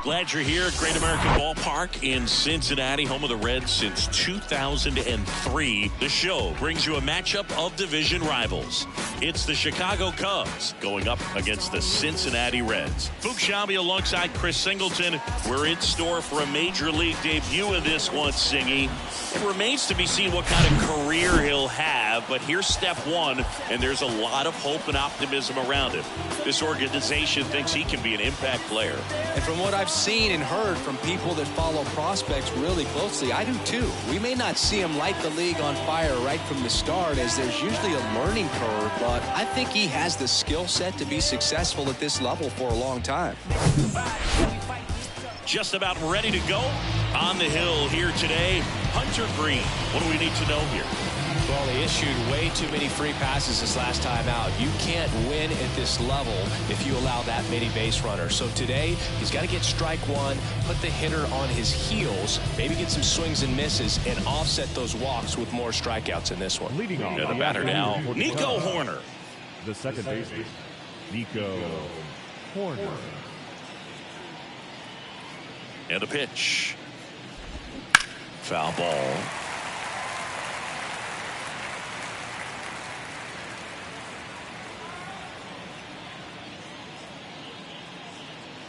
Glad you're here at Great American Ballpark in Cincinnati, home of the Reds since 2003. The show brings you a matchup of division rivals. It's the Chicago Cubs going up against the Cincinnati Reds. Fuchs Shabby alongside Chris Singleton. We're in store for a major league debut in this one, Singy. It remains to be seen what kind of career he'll have, but here's step one, and there's a lot of hope and optimism around him. This organization thinks he can be an impact player. And from what I've seen and heard from people that follow prospects really closely, I do too. We may not see him light the league on fire right from the start, as there's usually a learning curve, but I think he has the skill set to be successful at this level for a long time. Just about ready to go on the hill here today, Hunter Green. What do we need to know here? Well, he issued way too many free passes this last time out. You can't win at this level if you allow that many base runners. So today, he's got to get strike one, put the hitter on his heels, maybe get some swings and misses, and offset those walks with more strikeouts in this one. Leading off the batter now, Nico Hoerner. The second baseman, Nico Hoerner. And the pitch. Foul ball.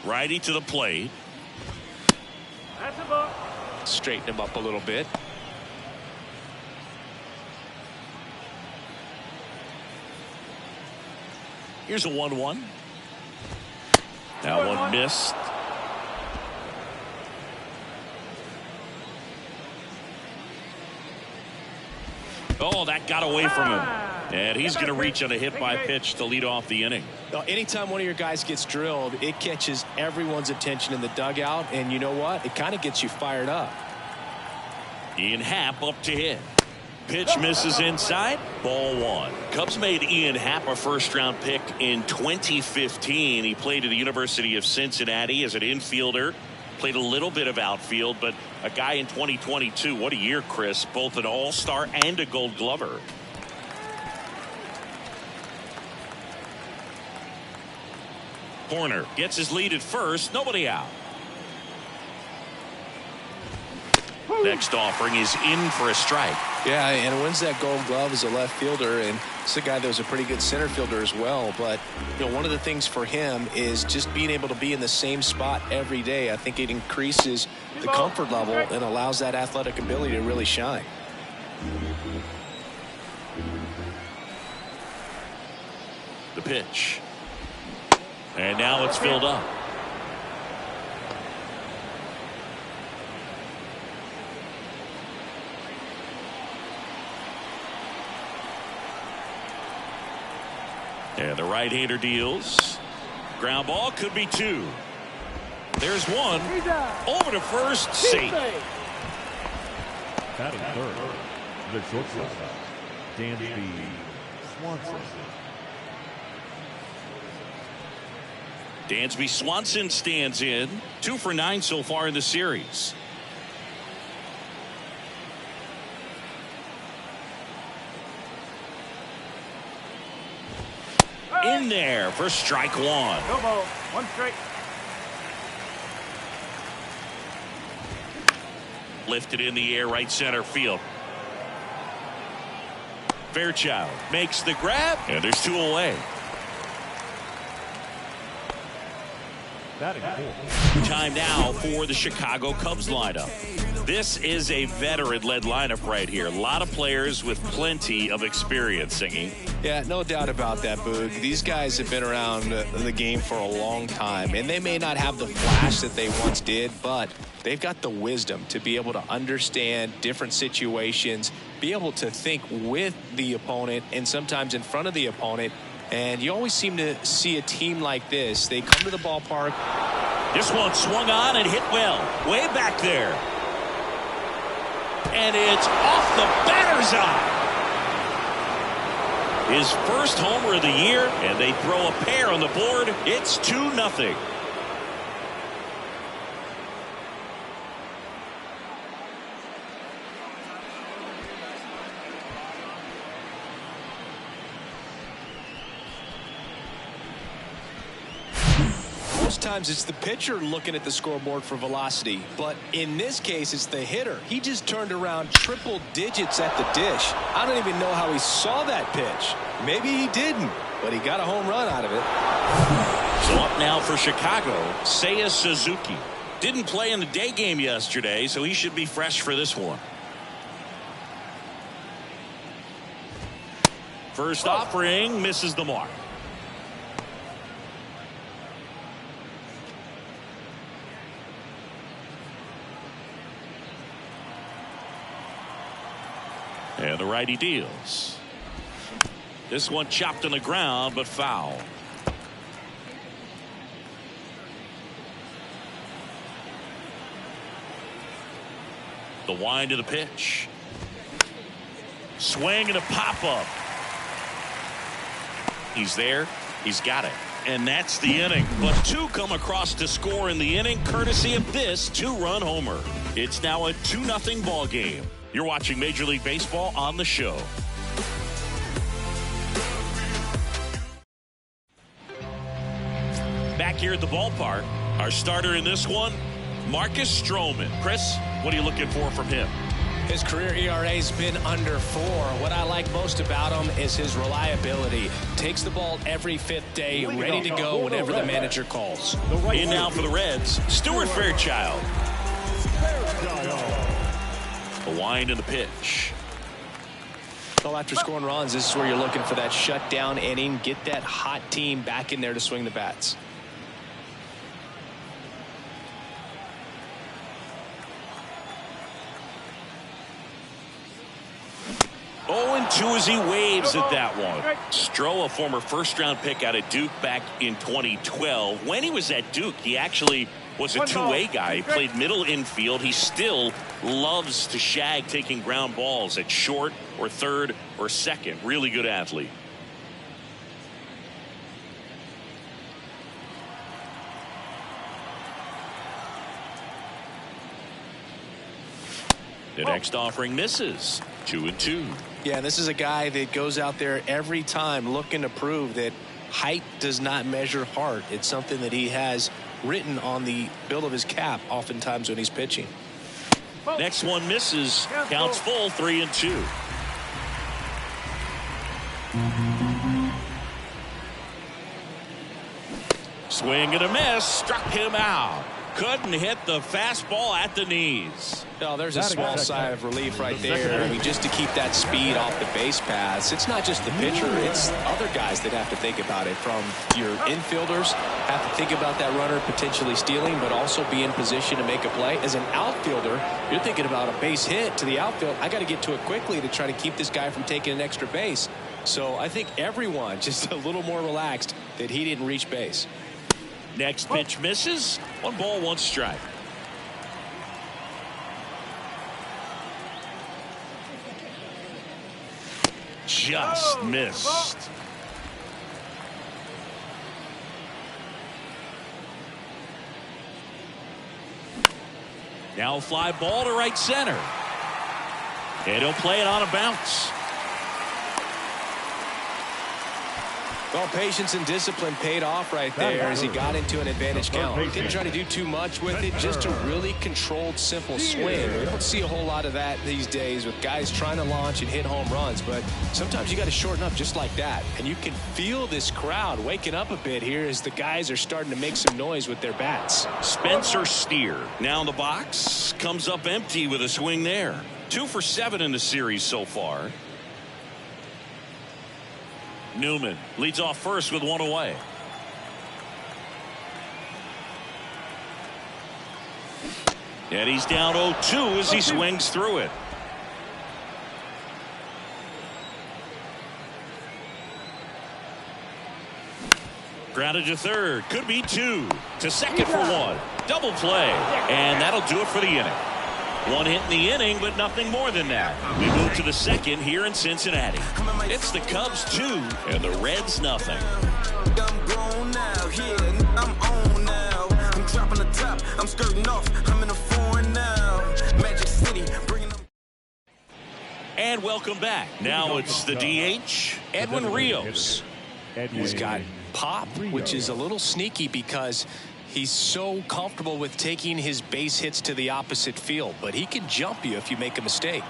Righty to the plate. That's a ball. Straighten him up a little bit. Here's a 1-1. That one missed. Oh, that got away from him. And he's going to reach on a hit by pitch to lead off the inning. Now, anytime one of your guys gets drilled, it catches everyone's attention in the dugout. And you know what? It kind of gets you fired up. Ian Happ up to hit. Pitch misses inside. Ball one. Cubs made Ian Happ a first-round pick in 2015. He played at the University of Cincinnati as an infielder. Played a little bit of outfield, but a guy in 2022. What a year, Chris. Both an all-star and a gold glover. Hoerner gets his lead at first. Nobody out. Next offering is in for a strike. Yeah, and wins that gold glove as a left fielder, and it's a guy that was a pretty good center fielder as well. But you know, one of the things for him is just being able to be in the same spot every day. I think it increases the comfort level and allows that athletic ability to really shine. The pitch. And now it's filled up. And the right-hander deals. Ground ball, could be two. There's one. Over to first, safe. Batting third, the shortstop, Dansby Swanson. Dansby Swanson stands in. 2 for 9 so far in the series. In there for strike one. No ball. One strike. Lifted in the air, right center field. Fairchild makes the grab, and there's 2 away. Batting fourth. Time now for the Chicago Cubs lineup. This is a veteran-led lineup right here. A lot of players with plenty of experience, Singy. Yeah, no doubt about that, Boog. These guys have been around the game for a long time, and they may not have the flash that they once did, but they've got the wisdom to be able to understand different situations, be able to think with the opponent and sometimes in front of the opponent. And you always seem to see a team like this. They come to the ballpark. This one swung on and hit well. Way back there. And it's off the batter's eye. His first homer of the year, and they throw a pair on the board. It's 2-0. times it's the pitcher looking at the scoreboard for velocity, but in this case it's the hitter. He just turned around triple digits at the dish. I don't even know how he saw that pitch. Maybe he didn't, but he got a home run out of it. So up now for Chicago, Seiya Suzuki. Didn't play in the day game yesterday, so he should be fresh for this one. First offering misses the mark. And the righty deals. This one chopped on the ground, but foul. The wind of the pitch. Swing and a pop-up. He's there. He's got it. And that's the inning. But two come across to score in the inning, courtesy of this two-run homer. It's now a 2-0 ball game. You're watching Major League Baseball on the show. Back here at the ballpark, our starter in this one, Marcus Stroman. Chris, what are you looking for from him? His career ERA's been under 4. What I like most about him is his reliability. Takes the ball every 5th day, ready to go whenever the manager calls. In now for the Reds, Stuart Fairchild. A wind in the pitch. Well, after scoring runs, this is where you're looking for that shutdown inning. Get that hot team back in there to swing the bats. 0-2 as he waves at that one. Stroh, a former first-round pick out of Duke back in 2012. When he was at Duke, he actually was a two-way guy. He played middle infield. He still loves to shag taking ground balls at short or third or second. Really good athlete. The next offering misses. 2-2. Yeah, this is a guy that goes out there every time looking to prove that height does not measure heart. It's something that he has written on the bill of his cap oftentimes when he's pitching. Next one misses. Counts full, 3-2. Swing and a miss. Struck him out. Couldn't hit the fastball at the knees. Oh, there's a small sigh of relief right there. I mean, just to keep that speed off the base paths. It's not just the pitcher. It's other guys that have to think about it. From your infielders have to think about that runner potentially stealing, but also be in position to make a play. As an outfielder, you're thinking about a base hit to the outfield. I got to get to it quickly to try to keep this guy from taking an extra base. So I think everyone just a little more relaxed that he didn't reach base. Next pitch misses. 1 ball, 1 strike. Just missed. Now a fly ball to right center. And he'll play it on a bounce. Well, patience and discipline paid off right there as he got into an advantage count. He didn't try to do too much with it, just a really controlled, simple swing. We don't see a whole lot of that these days with guys trying to launch and hit home runs, but sometimes you got to shorten up just like that. And you can feel this crowd waking up a bit here as the guys are starting to make some noise with their bats. Spencer Steer now in the box, comes up empty with a swing there. 2 for 7 in the series so far. Newman leads off first with 1 away. And he's down 0-2 as he swings through it. Grounded to third. Could be 2. To second for 1. Double play. And that'll do it for the inning. 1 hit in the inning, but nothing more than that. We move to the second here in Cincinnati. It's the Cubs 2 and the Reds nothing. I'm grown now, yeah, I'm on now. I'm dropping the top, I'm skirting off, I'm in a foreign now. Magic City, bringing them. And welcome back. Now it's the DH, Edwin Rios. He's got pop, which is a little sneaky because He's so comfortable with taking his base hits to the opposite field, but he can jump you if you make a mistake.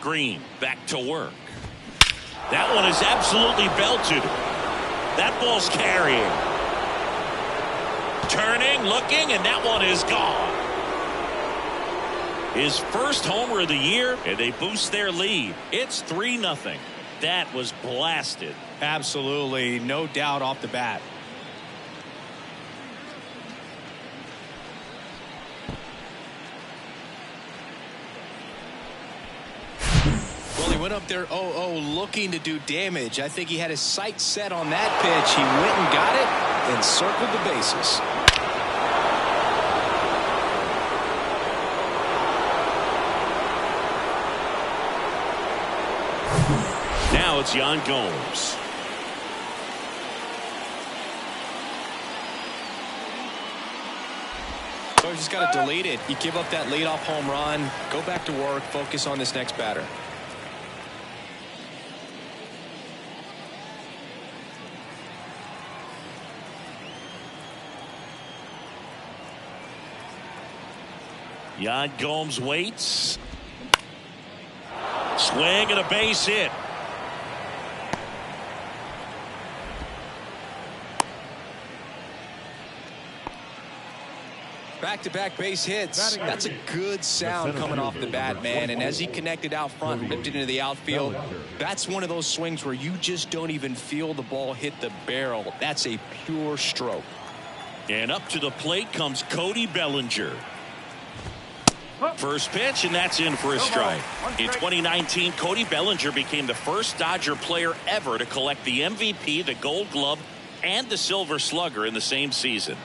Green back to work. That one is absolutely belted. That ball's carrying. Turning, looking, and that one is gone. His first homer of the year, and they boost their lead. It's 3-0. That was blasted. Absolutely, no doubt off the bat. Well, he went up there 0-0 looking to do damage. I think he had his sights set on that pitch. He went and got it and circled the bases. Now it's Yan Gomes. So he's just got to delete it. You give up that leadoff home run, go back to work, focus on this next batter. Yan Gomes waits. Swing and a base hit. Back-to-back base hits. That's a good sound coming off the bat, man. And as he connected out front and ripped it into the outfield, that's one of those swings where you just don't even feel the ball hit the barrel. That's a pure stroke. And up to the plate comes Cody Bellinger. First pitch, and that's in for a strike. In 2019, Cody Bellinger became the first Dodger player ever to collect the MVP, the Gold Glove, and the Silver Slugger in the same season.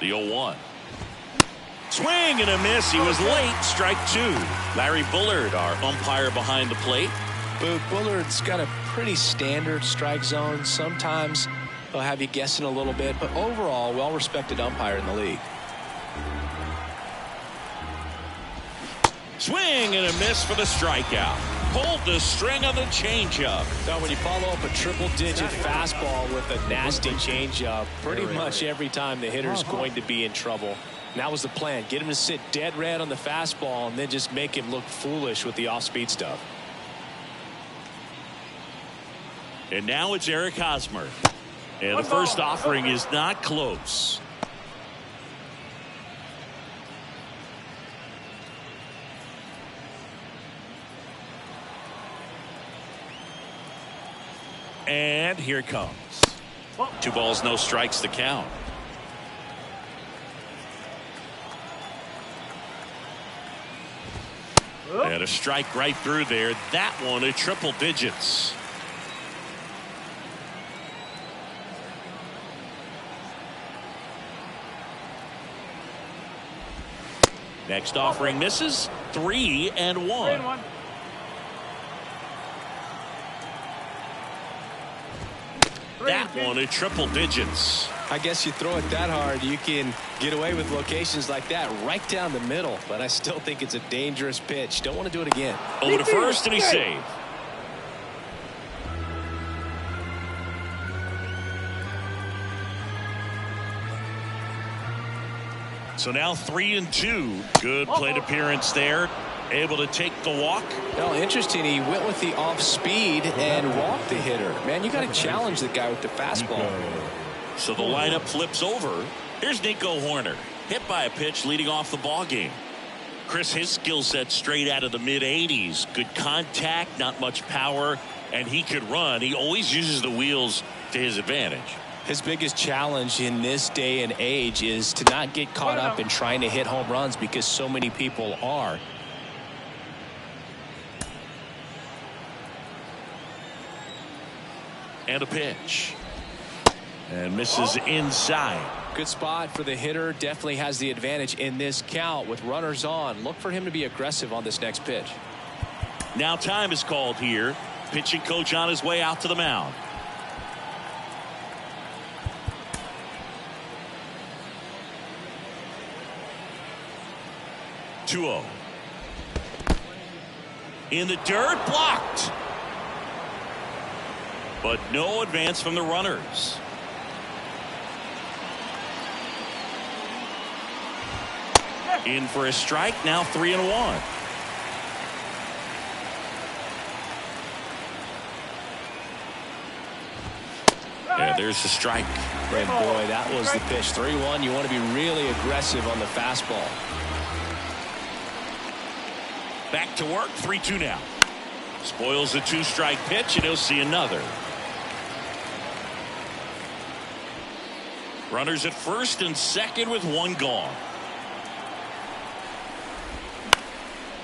The 0-1. Swing and a miss. He was late. Strike two. Larry Bullard, our umpire behind the plate. Bullard's got a pretty standard strike zone. Sometimes they'll have you guessing a little bit, but overall, well-respected umpire in the league. Swing and a miss for the strikeout. Pulled the string on the changeup. Now, when you follow up a triple-digit fastball with a nasty changeup, pretty much every time the hitter's going to be in trouble. And that was the plan. Get him to sit dead red on the fastball and then just make him look foolish with the off-speed stuff. And now it's Eric Hosmer. And the first offering is not close. And here it comes. 2 balls, no strikes to count. And a strike right through there. That one at triple digits. Next offering misses. 3-1. That one at triple digits. I guess you throw it that hard, you can get away with locations like that right down the middle. But I still think it's a dangerous pitch. Don't want to do it again. Over to first, and he's saved. So now 3-2. Good plate appearance there. Able to take the walk. Well, interesting. He went with the off speed and walked the hitter. Man, you got to challenge the guy with the fastball. So the lineup flips over. Here's Nico Horner, hit by a pitch leading off the ball game. Chris, his skill set straight out of the mid-80s. Good contact, not much power, and he could run. He always uses the wheels to his advantage. His biggest challenge in this day and age is to not get caught up in trying to hit home runs because so many people are. And a pitch. And misses inside. Good spot for the hitter. Definitely has the advantage in this count with runners on. Look for him to be aggressive on this next pitch. Now time is called here. Pitching coach on his way out to the mound. 2-0. In the dirt, blocked. But no advance from the runners. In for a strike, now 3-1. Yeah, there's the strike. And boy, that was the pitch. 3-1. You want to be really aggressive on the fastball. Back to work, 3-2 now. Spoils the 2-strike pitch, and he'll see another. Runners at first and second with one gone.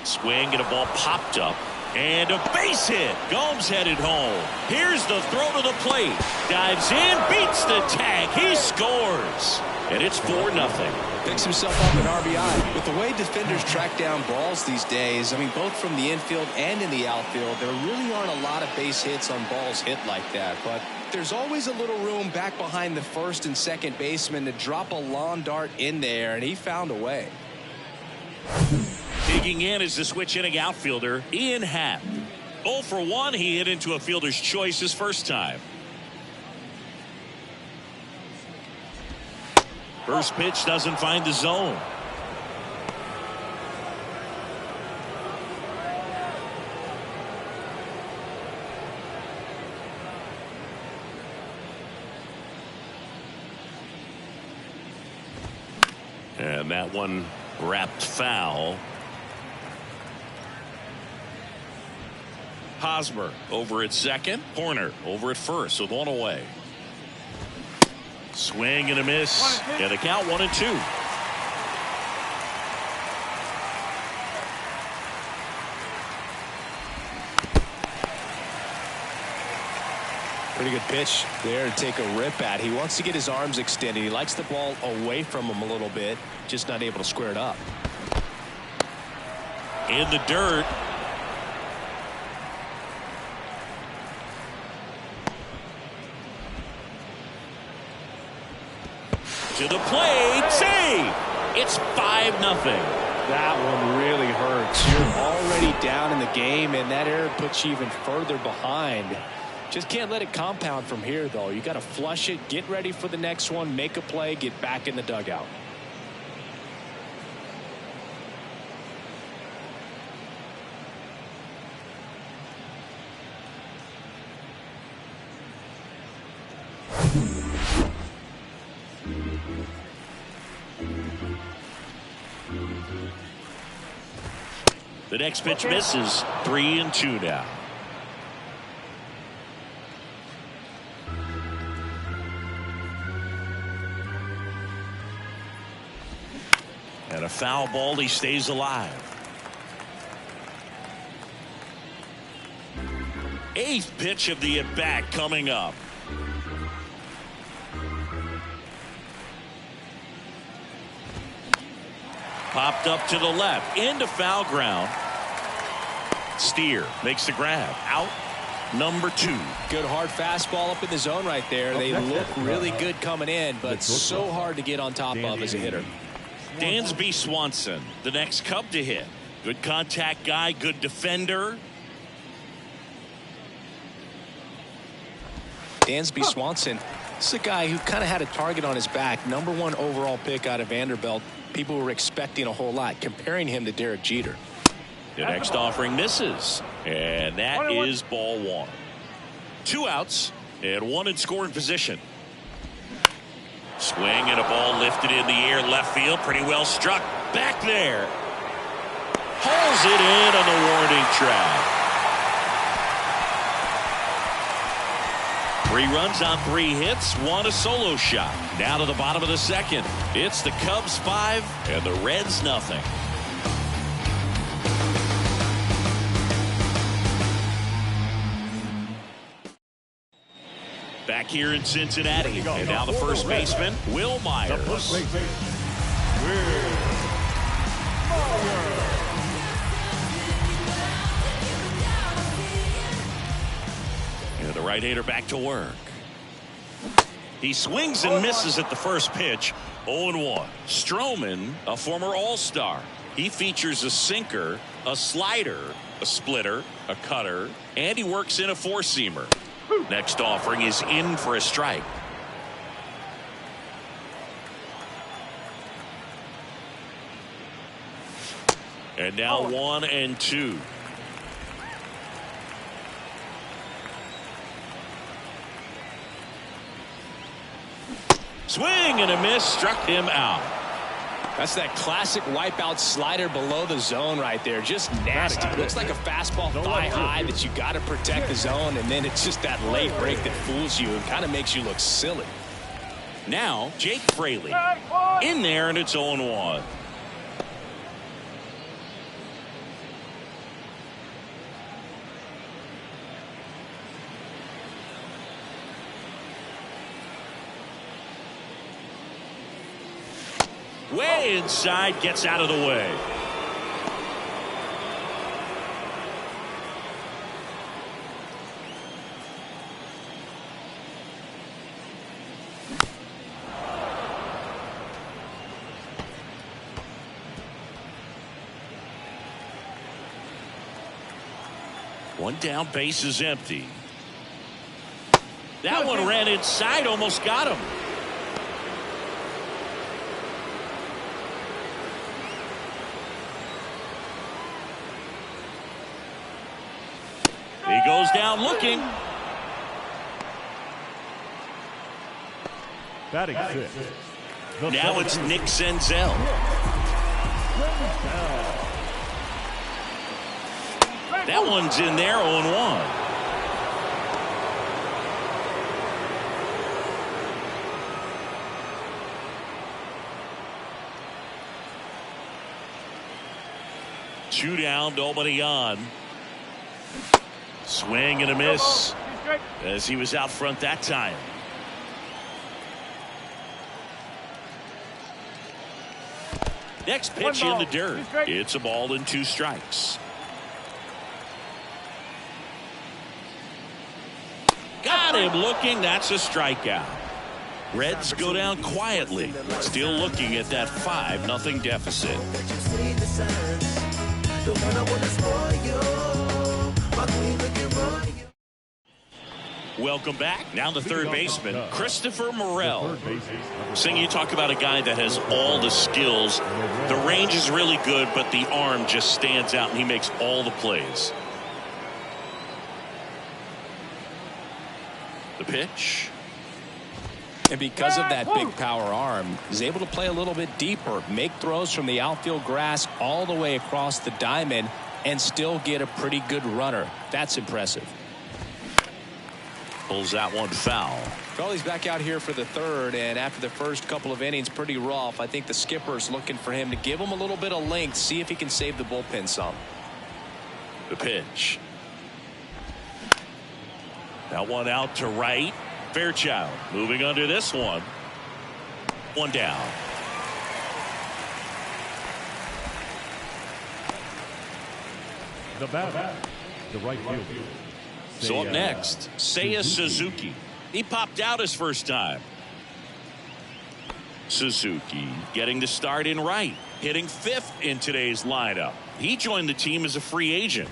Swing and a ball popped up. And a base hit. Gomes headed home. Here's the throw to the plate. Dives in, beats the tag. He scores. And it's 4-0. Picks himself up an RBI. With the way defenders track down balls these days, I mean, both from the infield and in the outfield, there really aren't a lot of base hits on balls hit like that. But there's always a little room back behind the first and second baseman to drop a lawn dart in there, and he found a way. Digging in is the switch inning outfielder, Ian Happ. 0 for 1, he hit into a fielder's choice his first time. First pitch doesn't find the zone. And that one wrapped foul. Hosmer over at second. Horner over at first with one away. Swing and a miss. And the count 1-2. Pretty good pitch there to take a rip at. He wants to get his arms extended. He likes the ball away from him a little bit. Just not able to square it up. In the dirt. To the plate, save. It's 5-0. That one really hurts. You're already down in the game, and that error puts you even further behind. Just can't let it compound from here, though. You got to flush it, get ready for the next one, make a play, get back in the dugout. The next pitch misses. 3-2 now. And a foul ball, he stays alive. 8th pitch of the at-bat coming up. Popped up to the left, into foul ground. Steer makes the grab. Out, number 2. Good hard fastball up in the zone right there. They look really good coming in, but so hard to get on top of as a hitter. Dansby Swanson, the next Cub to hit. Good contact guy, good defender. Dansby Swanson, this is a guy who kind of had a target on his back. #1 overall pick out of Vanderbilt. People were expecting a whole lot, comparing him to Derek Jeter. The next offering misses, and that is ball 1. 2 outs and 1 in scoring position. Swing and a ball lifted in the air, left field, pretty well struck. Back there. Hauls it in on the warning track. 3 runs on 3 hits, 1 a solo shot. Now to the bottom of the second. It's the Cubs 5 and the Reds 0. Back here in Cincinnati, and now the first baseman, Will Myers. The first baseman, Will Myers. And the right-hander back to work. He swings and misses at the first pitch. 0-1. Stroman, a former All-Star. He features a sinker, a slider, a splitter, a cutter, and he works in a four-seamer. Next offering is in for a strike. And now 1-2. Swing and a miss, struck him out. That's that classic wipeout slider below the zone right there. Just nasty. Looks like a fastball thigh high that you got to protect the zone, and then it's just that late break that fools you and kind of makes you look silly. Now, Jake Fraley in there, and it's 0-1. Way inside, gets out of the way. One down, base is empty. That one ran inside, almost got him. He goes down looking. Batting sixth. Now it's Nick Senzel. That one's in there, 0-1. Two down, nobody on. Swing and a miss as he was out front that time. Next pitch in the dirt. It's a ball and 2 strikes. Got him looking. That's a strikeout. Reds go down quietly, still looking at that 5-0 deficit. Welcome back. Now the third baseman, Christopher Morel. Sing, you talk about a guy that has all the skills. The range is really good, but the arm just stands out, and he makes all the plays. The pitch. And because of that big power arm, he's able to play a little bit deeper, make throws from the outfield grass all the way across the diamond, and still get a pretty good runner. That's impressive. Pulls that one foul. Well, he's back out here for the third, and after the first couple of innings, pretty rough. I think the skipper's looking for him to give him a little bit of length, see if he can save the bullpen some. The pitch. That one out to right. Fairchild moving under this one. One down. The batter, the right fielder. So up next, Seiya Suzuki. He popped out his first time. Suzuki getting the start in right, hitting 5th in today's lineup. He joined the team as a free agent.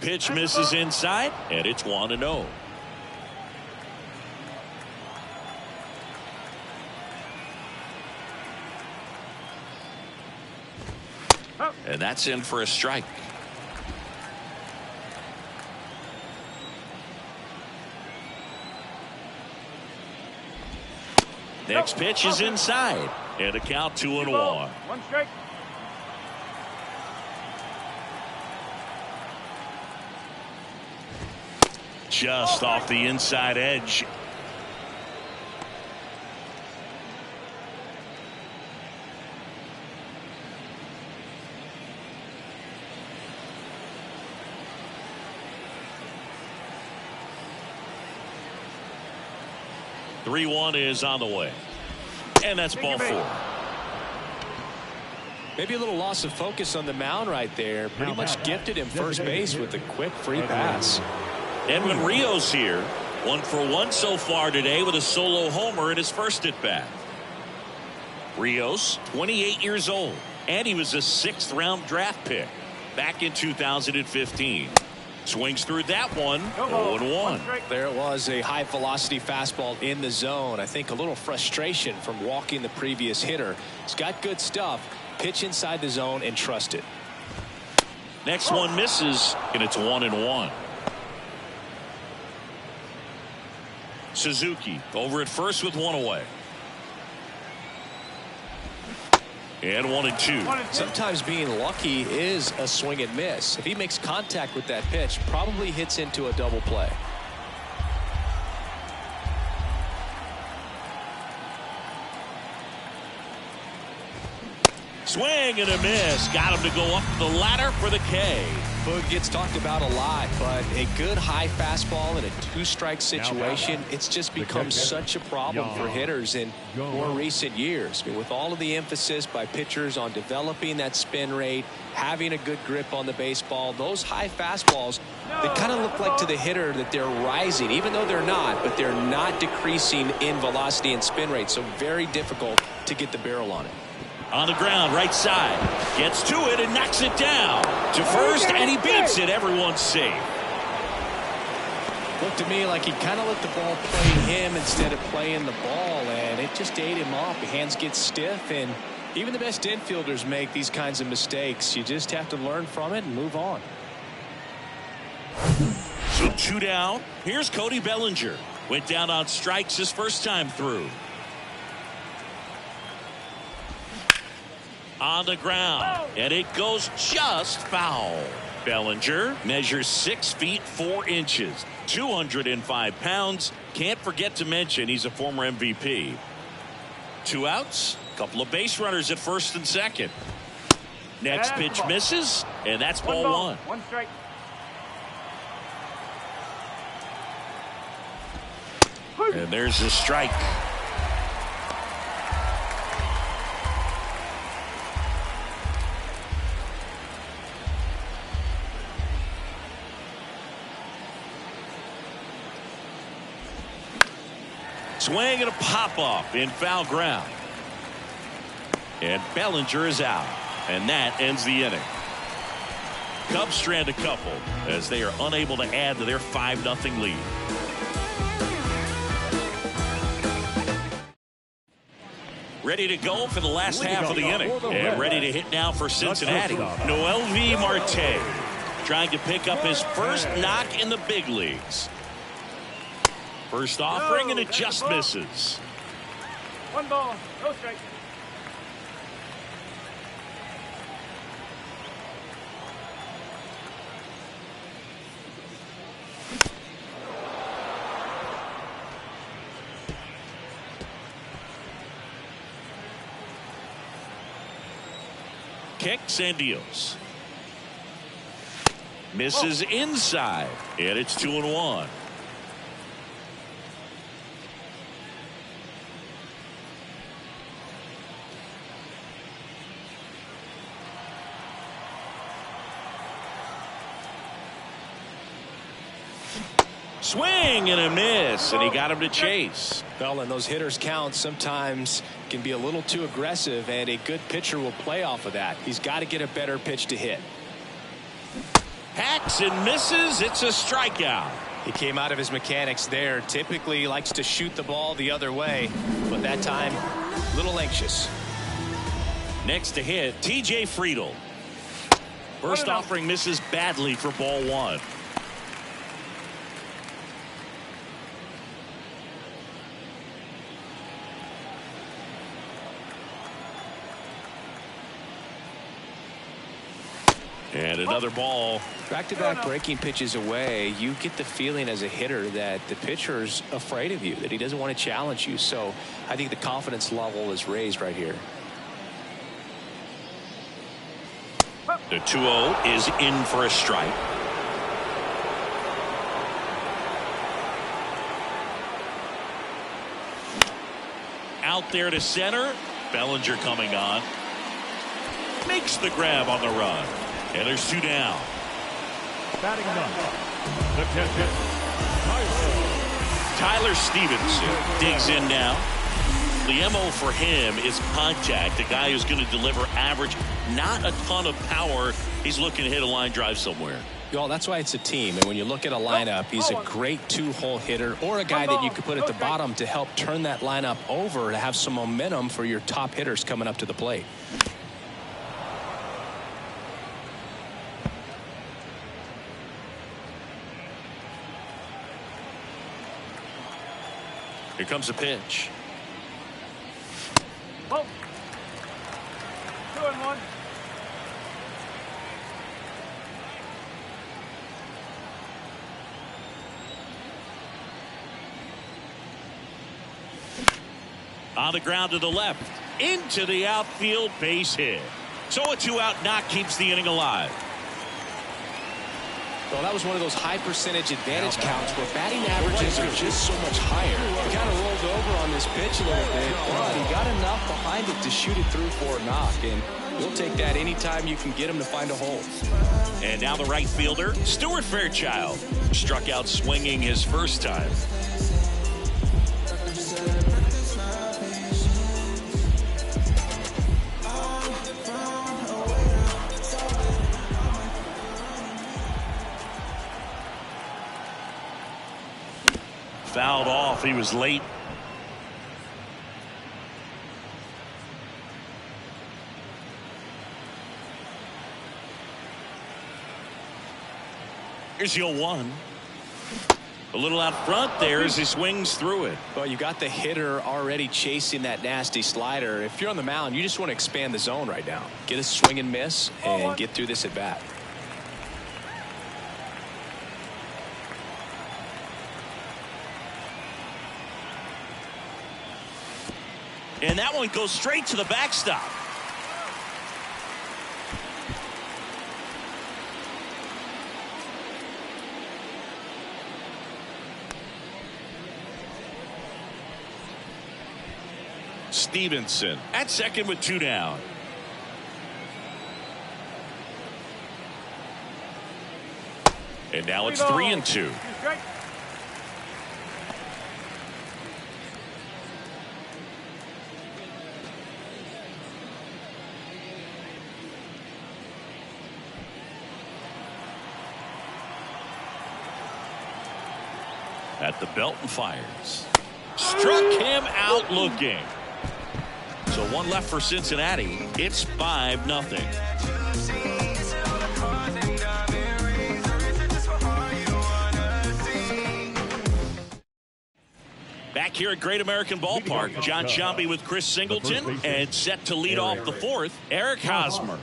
Pitch misses inside, and it's 1-0. And that's in for a strike. Next pitch is inside, and a count 2-1. 1 strike. Just off the inside edge. Three-1 is on the way. And that's ball 4. Maybe a little loss of focus on the mound right there. Pretty much gifted him first base with a quick free pass. Edwin Rios here. 1 for 1 so far today with a solo homer in his first at bat. Rios, 28 years old, And he was a 6th-round draft pick back in 2015. Swings through that one. 0-1. There it was, a high-velocity fastball in the zone. I think a little frustration from walking the previous hitter. He's got good stuff. Pitch inside the zone and trust it. Next one misses, and it's 1-1. Suzuki over at first with 1 away. And 1-2. Sometimes being lucky is a swing and miss. If he makes contact with that pitch, probably hits into a double play. Swing and a miss. Got him to go up the ladder for the K. Boog gets talked about a lot, but a good high fastball in a 2-strike situation, it's just become such a problem for hitters in more recent years. I mean, with all of the emphasis by pitchers on developing that spin rate, having a good grip on the baseball, those high fastballs, they kind of look like to the hitter that they're rising, even though they're not, but they're not decreasing in velocity and spin rate, so very difficult to get the barrel on it. On the ground, right side. Gets to it and knocks it down. To first, and he beats it. Everyone's safe. Looked to me like he kind of let the ball play him instead of playing the ball, and it just ate him up. The hands get stiff, and even the best infielders make these kinds of mistakes. You just have to learn from it and move on. So 2 down. Here's Cody Bellinger. Went down on strikes his first time through. On the ground, and it goes just foul. Bellinger measures 6 feet 4 inches, 205 pounds. Can't forget to mention he's a former MVP. 2 outs, couple of base runners at first and second. Next pitch misses, and that's ball 1. 1 strike. And there's a strike. Swing and a pop-up in foul ground. And Bellinger is out. And that ends the inning. Cubs strand a couple as they are unable to add to their 5-0 lead. Ready to go for the last half of the inning. And ready to hit now for Cincinnati. Noelvi Marte trying to pick up his first knock in the big leagues. First offering, and it just misses. 1 ball, no strike. Kicks and deals. Misses inside, and it's 2-1. Swing and a miss, and he got him to chase. Well, and those hitters count sometimes can be a little too aggressive, and a good pitcher will play off of that. He's got to get a better pitch to hit. Hacks and misses. It's a strikeout. He came out of his mechanics there. Typically likes to shoot the ball the other way, but that time a little anxious. Next to hit, TJ Friedl. First offering misses badly for ball 1. And another ball. Back-to-back breaking pitches away, you get the feeling as a hitter that the pitcher's afraid of you, that he doesn't want to challenge you. So I think the confidence level is raised right here. The 2-0 is in for a strike. Out there to center. Bellinger coming on. Makes the grab on the run. And there's 2 down. Batting ninth, the catcher, Tyler Stevenson digs in now. The MO for him is contact. A guy who's going to deliver average not a ton of power. He's looking to hit a line drive somewhere. Well, that's why it's a team. And when you look at a lineup, he's a great two-hole hitter or a guy that you could put at the bottom to help turn that lineup over to have some momentum for your top hitters coming up to the plate. Here comes a pitch. Oh. 2-1. On the ground to the left. Into the outfield, base hit. So a 2-out knock keeps the inning alive. Well, that was one of those high percentage advantage counts where batting averages are just so much higher. He kind of rolled over on this pitch a little bit, but he got enough behind it to shoot it through for a knock. And we'll take that anytime you can get him to find a hole. And now the right fielder, Stuart Fairchild, struck out swinging his first time. Fouled off. He was late. Here's the 0-1. A little out front there as he swings through it. Well, you got the hitter already chasing that nasty slider. If you're on the mound, you just want to expand the zone right now. Get a swing and miss and get through this at bat. And that one goes straight to the backstop. Stevenson at second with 2 down. And now it's 3-2. At the belt and fires. Struck him out looking. So one left for Cincinnati. It's 5-0. Back here at Great American Ballpark, John Sciambi with Chris Singleton, and set to lead off the fourth, Eric Hosmer.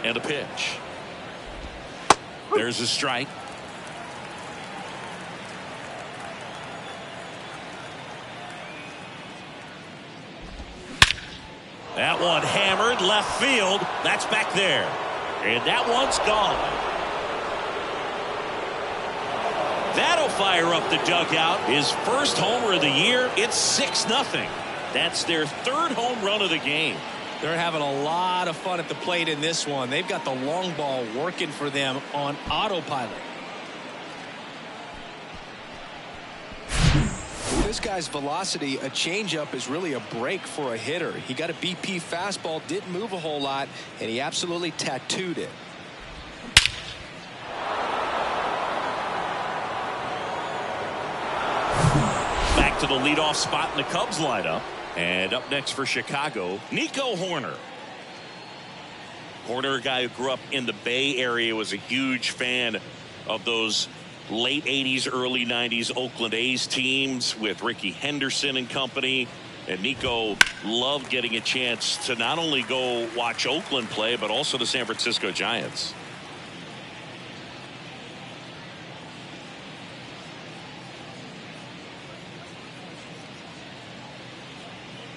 And a pitch. There's a strike. That one hammered left field. That's back there. And that one's gone. That'll fire up the dugout. His first homer of the year. It's 6-0. That's their third home run of the game. They're having a lot of fun at the plate in this one. They've got the long ball working for them on autopilot. With this guy's velocity, a changeup is really a break for a hitter. He got a BP fastball, didn't move a whole lot, and he absolutely tattooed it. Back to the leadoff spot in the Cubs lineup. And up next for Chicago, Nico Hoerner. Hoerner, a guy who grew up in the Bay Area, was a huge fan of those late 80s, early 90s Oakland A's teams with Rickey Henderson and company. And Nico loved getting a chance to not only go watch Oakland play, but also the San Francisco Giants.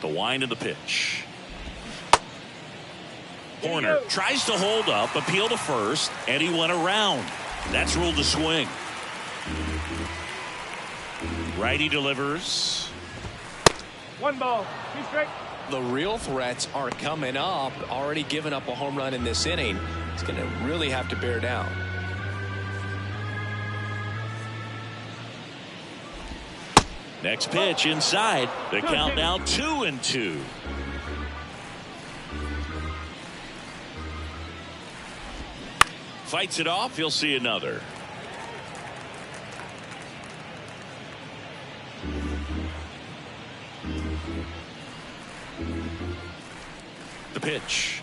The wind of the pitch. Hoerner tries to hold up, appeal to first, and he went around. That's ruled a swing. Righty delivers. 1 ball, 2 strike. The real threats are coming up. Already given up a home run in this inning. He's going to really have to bear down. Next pitch inside. The count now 2-2. Fights it off. He'll see another. The pitch.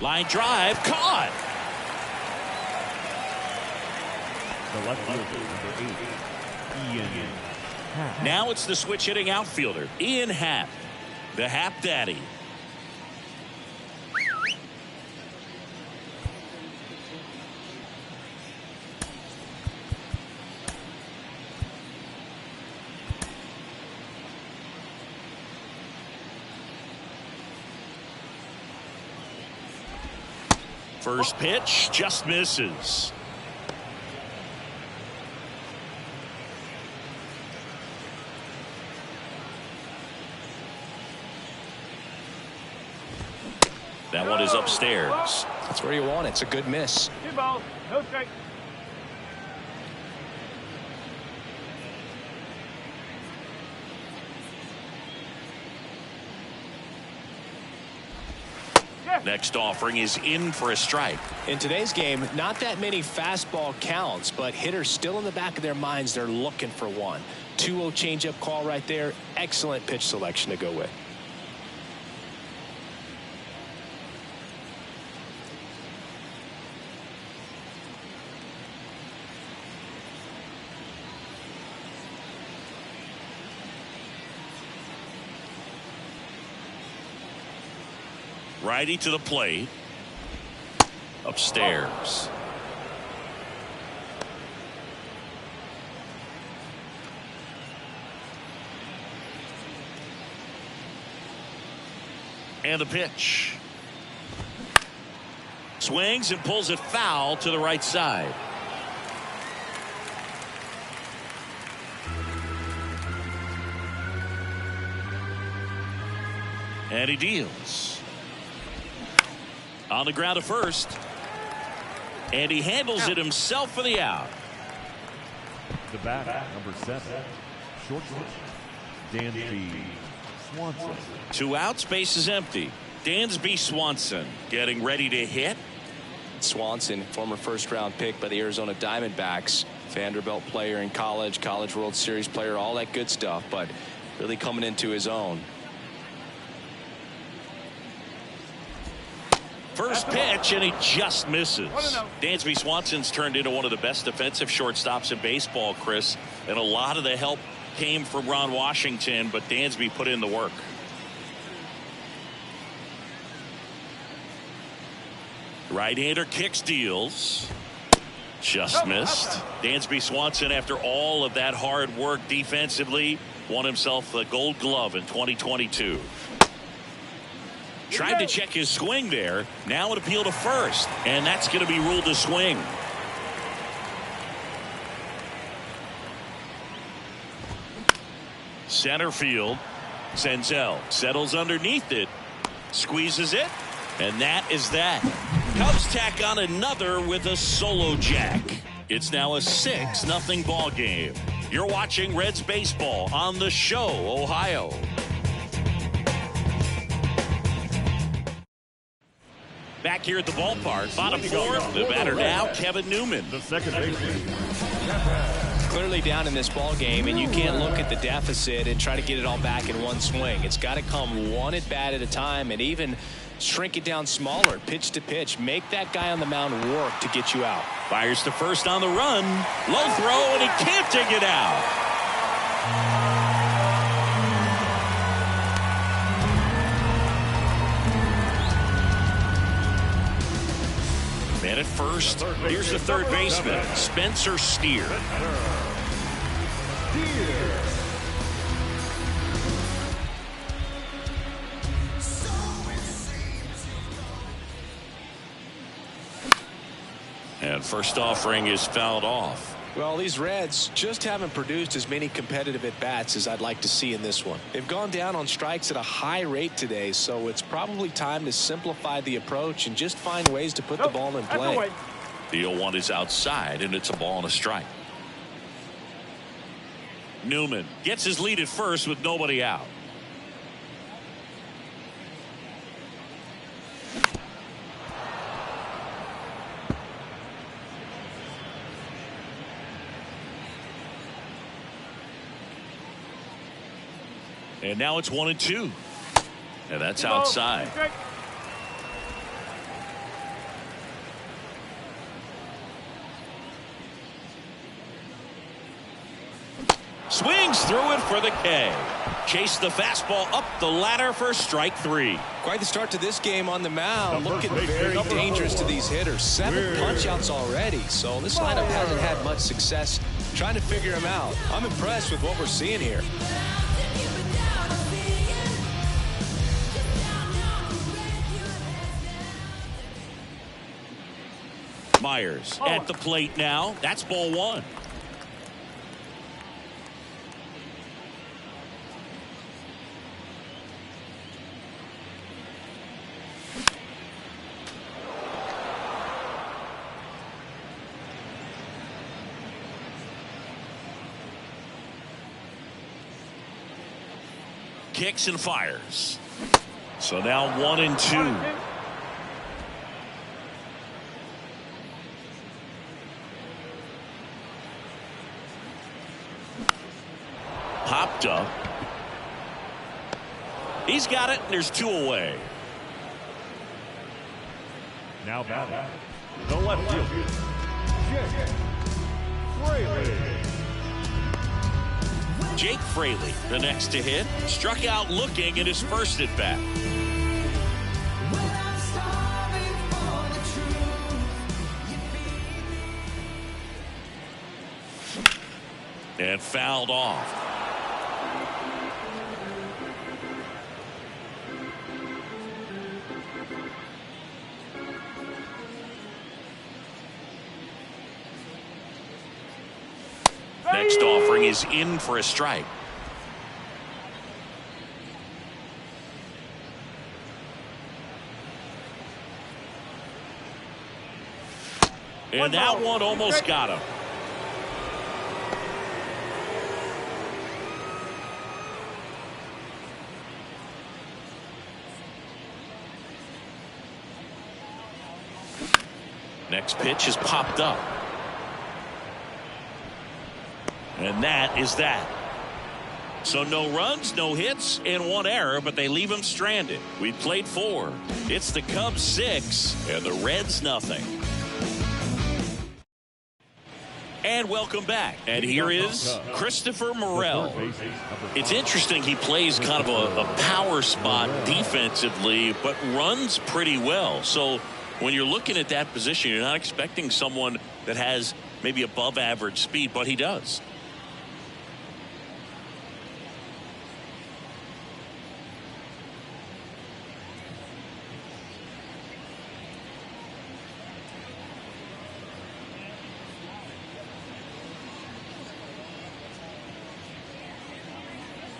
Line drive caught. The left fielder, number 8, Ian Happ. Now it's the switch hitting outfielder, Ian Happ, the Happ Daddy. First pitch just misses. That one is upstairs. That's where you want it. It's a good miss. 2 balls, no strike. Next offering is in for a strike. In today's game, not that many fastball counts, but hitters still in the back of their minds, they're looking for one. 2-0 changeup call right there. Excellent pitch selection to go with. Righty to the plate. Upstairs. And the pitch. Swings and pulls it foul to the right side. And he deals. On the ground to first. And he handles it himself for the out. The batter, number 7, shortstop, Dansby Swanson. 2 outs, base is empty. Dansby Swanson getting ready to hit. Swanson, former first-round pick by the Arizona Diamondbacks. Vanderbilt player in college, College World Series player, all that good stuff, but really coming into his own. First pitch, and he just misses. Dansby Swanson's turned into one of the best defensive shortstops in baseball, Chris. And a lot of the help came from Ron Washington, but Dansby put in the work. Right-hander kicks, deals. Just missed. Dansby Swanson, after all of that hard work defensively, won himself the Gold Glove in 2022. Tried to check his swing there. Now an appeal to first. And that's going to be ruled a swing. Center field. Senzel settles underneath it. Squeezes it. And that is that. Cubs tack on another with a solo jack. It's now a 6-0 ball game. You're watching Reds baseball on The Show, Ohio. Back here at the ballpark, bottom fourth, the batter now, Kevin Newman. The second baseman. Clearly down in this ball game, and you can't look at the deficit and try to get it all back in one swing. It's got to come one at bat at a time, and even shrink it down smaller, pitch to pitch. Make that guy on the mound work to get you out. Fires to first on the run. Low throw, and he can't dig it out. And at first, here's the third baseman, Spencer Steer. And first offering is fouled off. Well, these Reds just haven't produced as many competitive at-bats as I'd like to see in this one. They've gone down on strikes at a high rate today, so it's probably time to simplify the approach and just find ways to put the ball in play. The 0-1 is outside, and it's a ball and a strike. Newman gets his lead at first with nobody out. And now it's 1-2. And that's outside. Swings through it for the K. Chase the fastball up the ladder for strike 3. Quite the start to this game on the mound. Looking very dangerous to these hitters. 7 punch-outs already. So this lineup hasn't had much success trying to figure him out. I'm impressed with what we're seeing here. Myers at the plate now. That's ball 1. Kicks and fires. So now 1-2. Popped up. He's got it, and there's 2 away. Now batting, the left fielder, Jake Fraley, the next to hit, struck out looking at his first at bat. And fouled off. Next offering is in for a strike. And that one almost got him. Next pitch is popped up. And that is that. So no runs, no hits, and 1 error, but they leave him stranded. We played 4. It's the Cubs 6 and the Reds nothing. And welcome back. And here is Christopher Morel. It's interesting, he plays kind of a power spot defensively, but runs pretty well. So when you're looking at that position, you're not expecting someone that has maybe above average speed, but he does.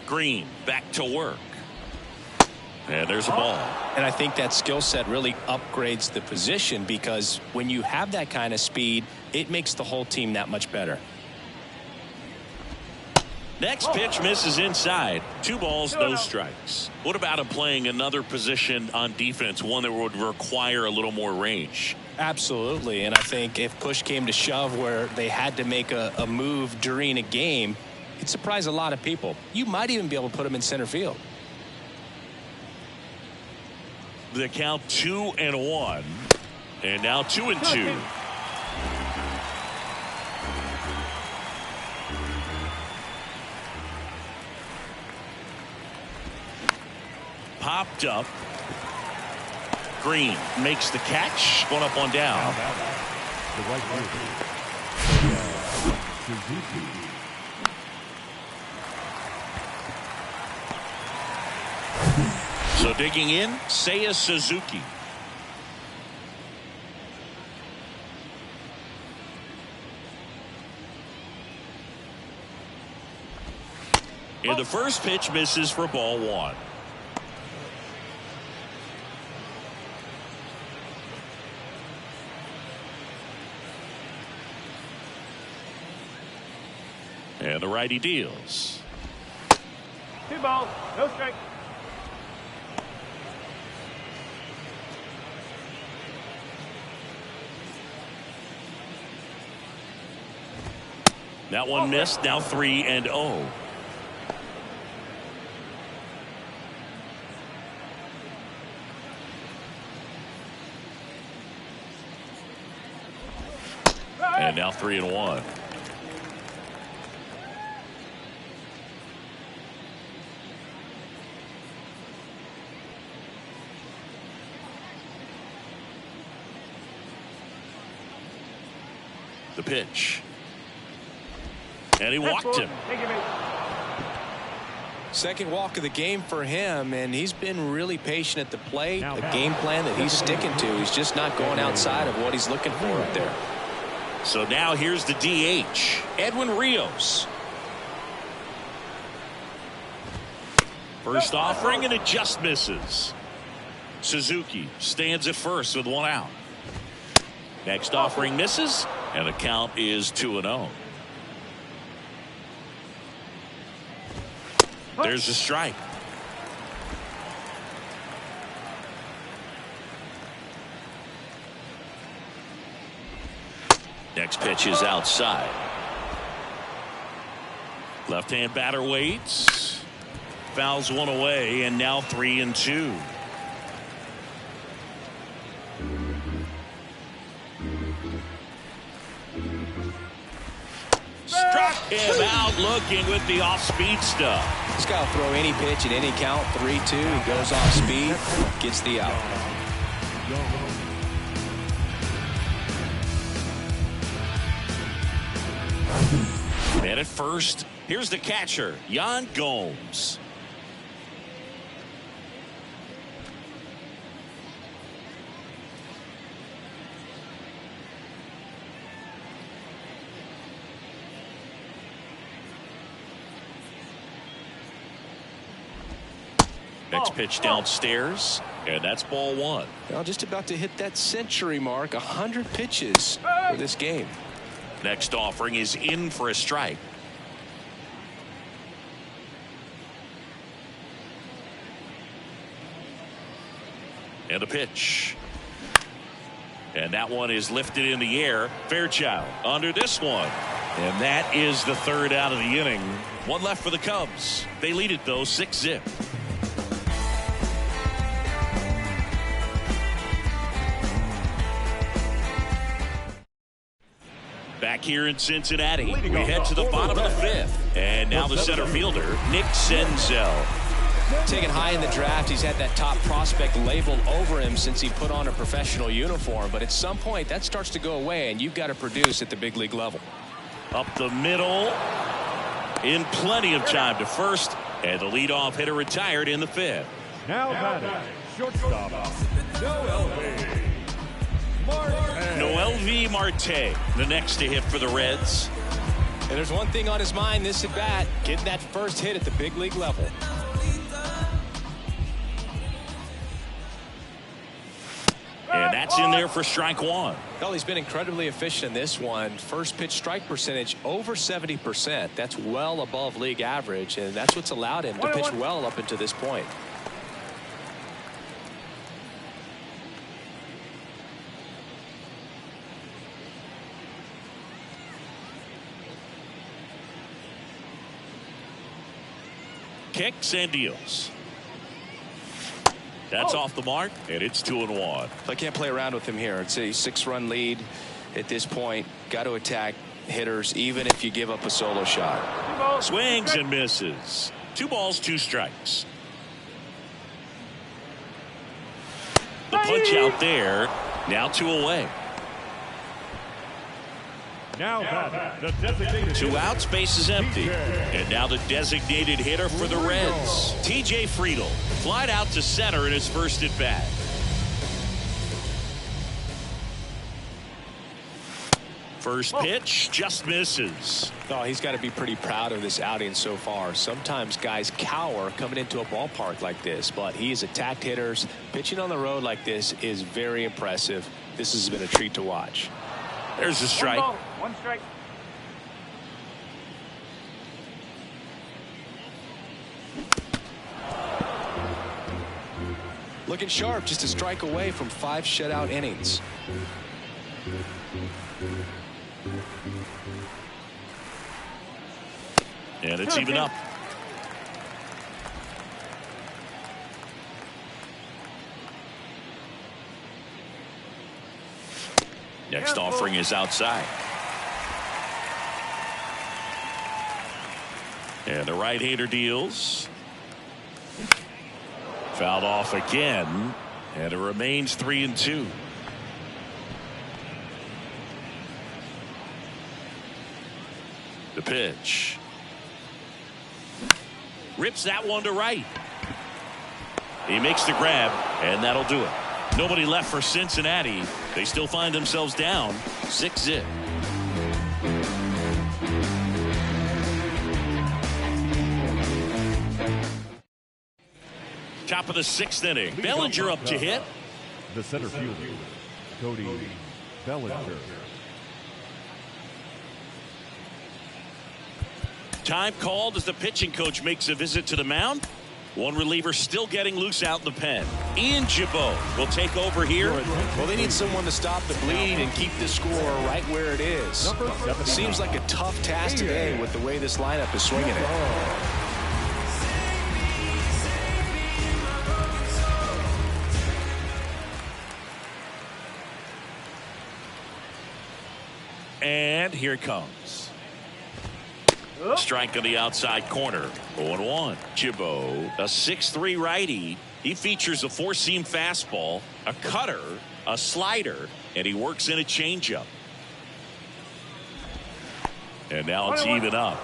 Green back to work. And there's a ball. And I think that skill set really upgrades the position, because when you have that kind of speed, it makes the whole team that much better. Next pitch misses inside. 2 balls, no strikes. What about him playing another position on defense, one that would require a little more range? Absolutely. And I think if push came to shove where they had to make a move during a game, it'd surprise a lot of people. You might even be able to put him in center field. The count 2-1. And now 2-2. Popped up. Green makes the catch. One up, one down. the right fielder, Suzuki. So digging in, Seiya Suzuki. And the first pitch misses for ball one. And the righty deals. 2 balls, no strike. That one missed. Now 3-0. And now 3-1. The pitch. And he walked him. Second walk of the game for him, and he's been really patient at the plate. A game plan that he's sticking to. He's just not going outside of what he's looking for up there. So now here's the DH, Edwin Rios. First offering, and it just misses. Suzuki stands at first with 1 out. Next offering misses, and the count is 2-0. There's a strike. Next pitch is outside. Left-hand batter waits. Fouls one away, and now 3-2. Struck him out looking with the off-speed stuff. This guy will throw any pitch at any count. 3-2. He goes off speed, gets the out. And at first, here's the catcher, Yan Gomes. Next pitch downstairs, and that's ball one. Well, just about to hit that century mark. 100 pitches for this game. Next offering is in for a strike. And a pitch. And that one is lifted in the air. Fairchild under this one. And that is the third out of the inning. One left for the Cubs. They lead it, though, 6-0. Back here in Cincinnati, we head to the bottom of the fifth. And now the center fielder, Nick Senzel. Taken high in the draft, he's had that top prospect labeled over him since he put on a professional uniform. But at some point, that starts to go away, and you've got to produce at the big league level. Up the middle, in plenty of time to first. And the leadoff hitter retired in the fifth. Now batting, shortstop, Noel V. Marte, the next to hit for the Reds. And there's one thing on his mind this at bat, getting that first hit at the big league level. And that's in there for strike one. Well, he's been incredibly efficient in this one. First pitch strike percentage over 70%. That's well above league average, and that's what's allowed him to pitch well up until this point. Kicks and deals. That's off the mark, and it's 2-1. I can't play around with him here. It's a 6-run lead at this point. Got to attack hitters, even if you give up a solo shot. Swings and misses. 2 balls, 2 strikes. The punch out there. Now 2 away. now batting, the designated 2 outs, base is empty. And now the designated hitter for the Reds, TJ Friedl, flied out to center in his first at bat. First pitch just misses. Oh, he's got to be pretty proud of this outing so far. Sometimes guys cower coming into a ballpark like this, but he's attacked hitters. Pitching on the road like this is very impressive. This has been a treat to watch. There's a strike. 1 ball, 1 strike. Looking sharp, just a strike away from 5 shutout innings. And it's even up. Next offering is outside. And the right-hander deals. Fouled off again. And it remains 3-2. The pitch. Rips that one to right. He makes the grab, and that'll do it. Nobody left for Cincinnati. They still find themselves down 6-0. Top of the 6th inning. Bellinger up to hit. The center fielder, Cody Bellinger. Time called as the pitching coach makes a visit to the mound. One reliever still getting loose out in the pen. Ian Jabot will take over here. Well, they need someone to stop the bleed and keep the score right where it is. Seems like a tough task today with the way this lineup is swinging it. And here it comes. Strike on the outside corner. 0-1. Jibbo, a 6'3" righty. He features a 4-seam fastball, a cutter, a slider, and he works in a changeup. And now it's even up.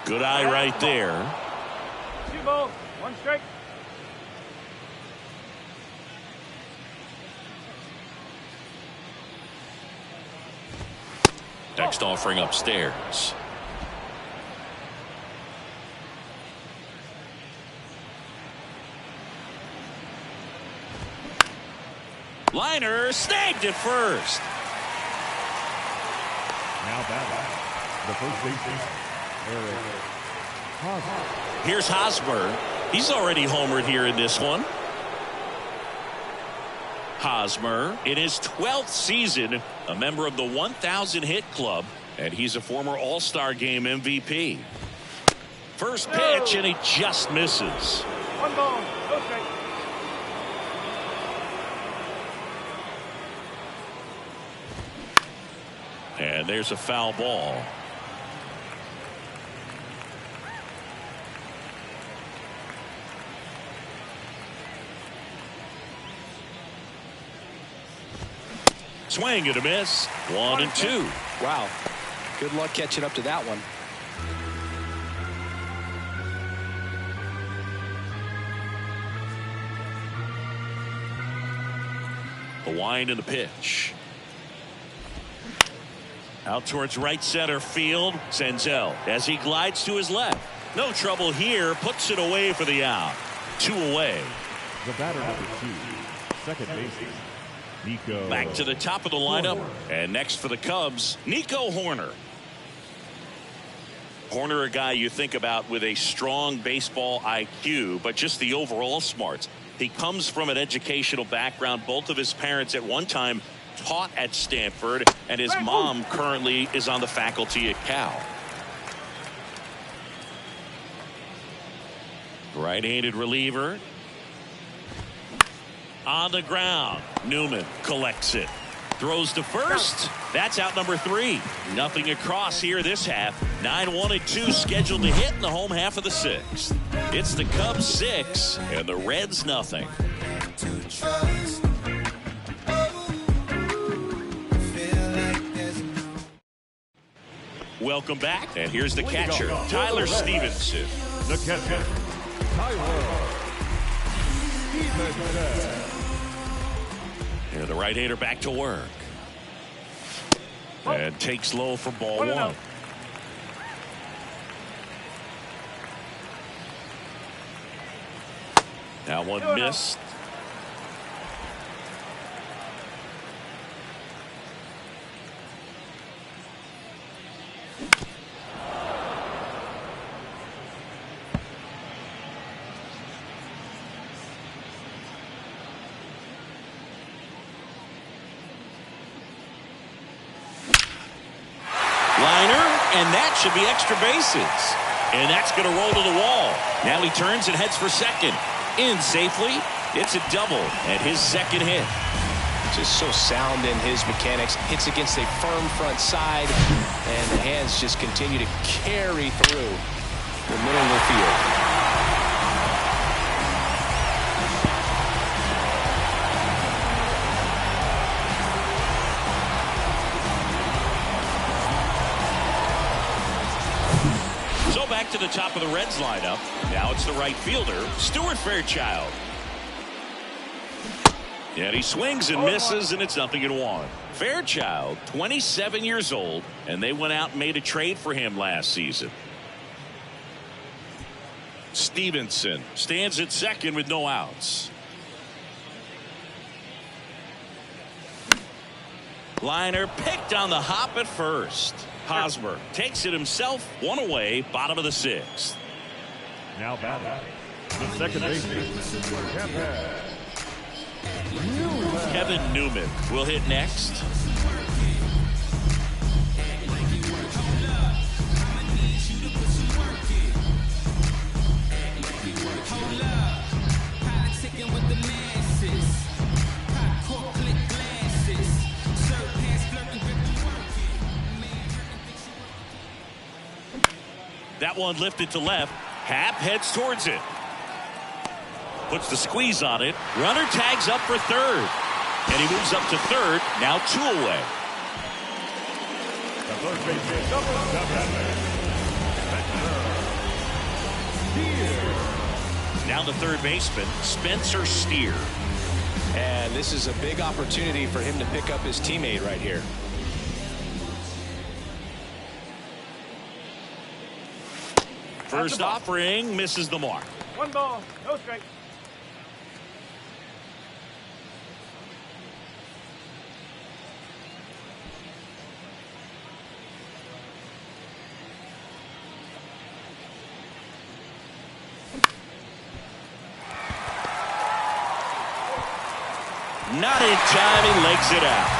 Good eye right there. 2 balls, 1 strike. Next offering upstairs. Liner snagged at first. Now batting, the first baseman, Eric Hosmer. Here's Hosmer. He's already homered here in this one. Hosmer in his 12th season, a member of the 1,000 hit club, and he's a former All-Star Game MVP. First pitch, and he just misses. 1 ball, no strike. And there's a foul ball. Swing and a miss. 1-2. Wow. Good luck catching up to that one. The wind and the pitch. Out towards right center field. Senzel as he glides to his left. No trouble here. Puts it away for the out. 2 away. The batter number 2, second baseman, Nico. Back to the top of the lineup. And next for the Cubs, Nico Hoerner. Hoerner, a guy you think about with a strong baseball IQ, but just the overall smarts. He comes from an educational background. Both of his parents at one time taught at Stanford, and his mom currently is on the faculty at Cal. Right-handed reliever. On the ground. Newman collects it. Throws to first. That's out number 3. Nothing across here this half. 9-1-2 scheduled to hit in the home half of the 6th. It's the Cubs 6 and the Reds nothing. Welcome back. And here's the catcher, Tyler Stevenson. The catcher, Tyler Here, the right-hander back to work. And takes low for ball one. That one missed. And that should be extra bases. And that's going to roll to the wall. Now he turns and heads for second. In safely. It's a double at his second hit. Just so sound in his mechanics. Hits against a firm front side. And the hands just continue to carry through the middle of the field. Back to the top of the Reds lineup. Now it's the right fielder, Stuart Fairchild. And he swings and misses, and it's 0-1. Fairchild, 27 years old, and they went out and made a trade for him last season. Stevenson stands at second with no outs. Liner picked on the hop at first. Hosmer takes it himself, one away, bottom of the sixth. Now batting, the second baseman, Kevin Newman will hit next. That one lifted to left. Happ heads towards it. Puts the squeeze on it. Runner tags up for third. And he moves up to third. Now 2 away. the third baseman, Now the third baseman, Spencer Steer. And this is a big opportunity for him to pick up his teammate right here. First offering misses the mark. 1 ball, no strike. Not in time, he legs it out.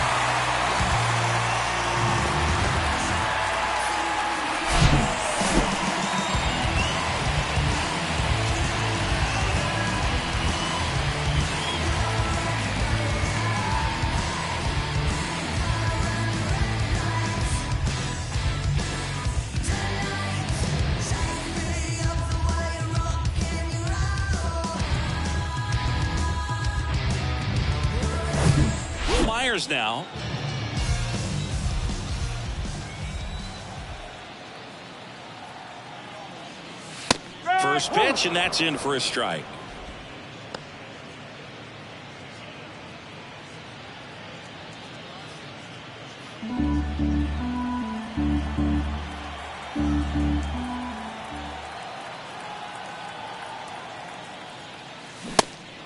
Now. First pitch, and that's in for a strike.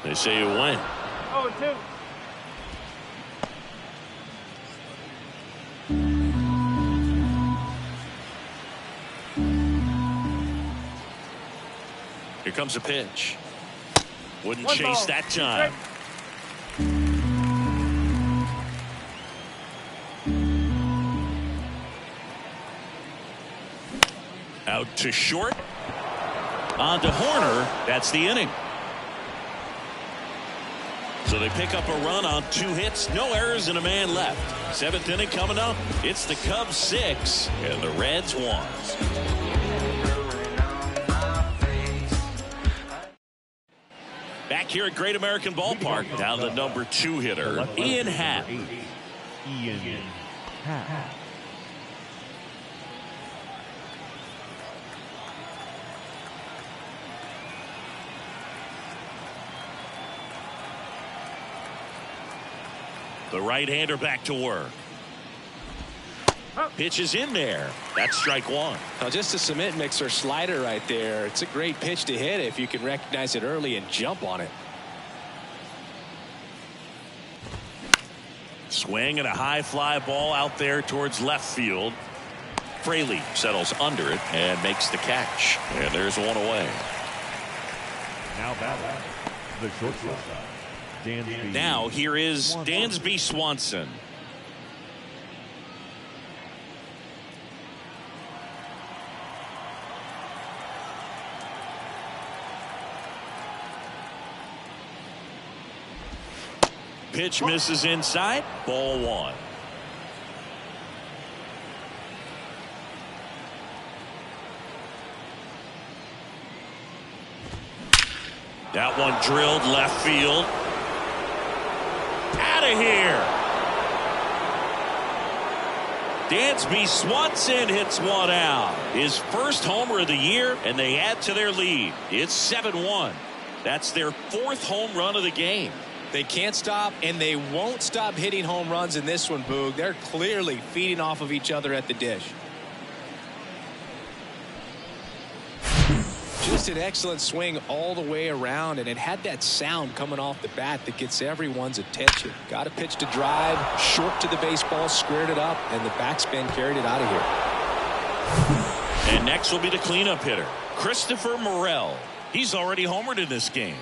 They say you win. 0-2. Here comes a pitch. Wouldn't chase that time. Out to short. On to Horner. That's the inning. So they pick up a run on 2 hits, no errors, and a man left. 7th inning coming up. It's the Cubs 6 and the Reds 1. Back here at Great American Ballpark, down the number 2 hitter, Ian Happ. Ian Happ. The right-hander back to work. Pitch is in there. That's strike one. Now just a cement mixer slider right there. It's a great pitch to hit if you can recognize it early and jump on it. Swing and a high fly ball out there towards left field. Fraley settles under it and makes the catch. And there's one away. Now batting, the shortstop, Dansby. Now here is Dansby Swanson. Pitch misses inside. Ball one. That one drilled left field. Out of here. Dansby Swanson hits one out. His first homer of the year, and they add to their lead. It's 7-1. That's their fourth home run of the game. They can't stop, and they won't stop hitting home runs in this one, Boog. They're clearly feeding off of each other at the dish. Just an excellent swing all the way around, and it had that sound coming off the bat that gets everyone's attention. Got a pitch to drive, short to the baseball, squared it up, and the backspin carried it out of here. And next will be the cleanup hitter, Christopher Morel. He's already homered in this game.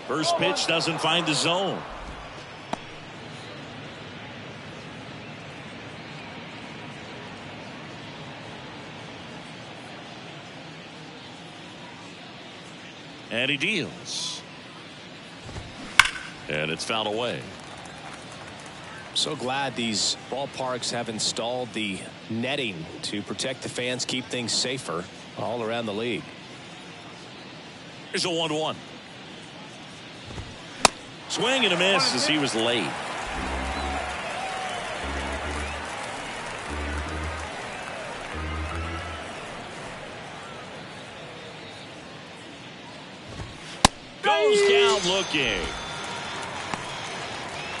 First pitch doesn't find the zone. And he deals. And it's fouled away. So glad these ballparks have installed the netting to protect the fans, keep things safer all around the league. Here's a 1-1. Swing and a miss as he was late. Goes down looking.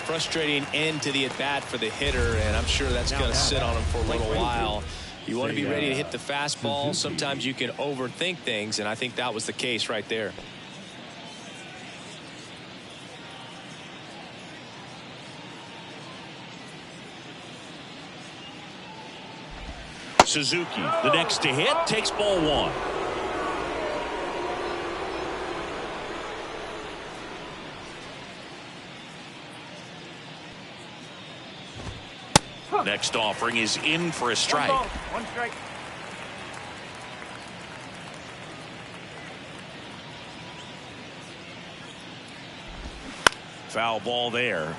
Frustrating end to the at-bat for the hitter, and I'm sure that's going to sit on him for a little while. You want to be ready to hit the fastball. Sometimes you can overthink things, and I think that was the case right there. Suzuki, the next to hit, takes ball one. Next offering is in for a strike. One strike. Foul ball there.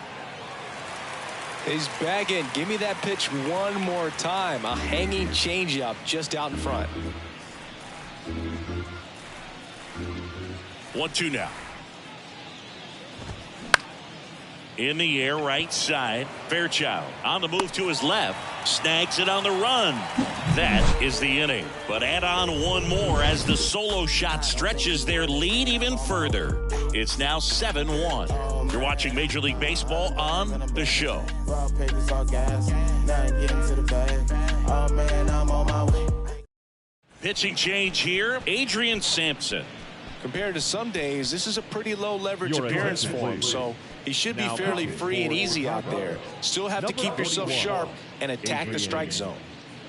He's bagging. Give me that pitch one more time. A hanging changeup just out in front. 1-2 now. In the air, right side. Fairchild on the move to his left. Snags it on the run. That is the inning. But add on one more as the solo shot stretches their lead even further. It's now 7-1. You're watching Major League Baseball on The Show. Pitching change here. Adrian Sampson. Compared to some days, this is a pretty low leverage appearance for him, so he should be fairly free and easy out there. Still have to keep yourself sharp and attack the strike zone.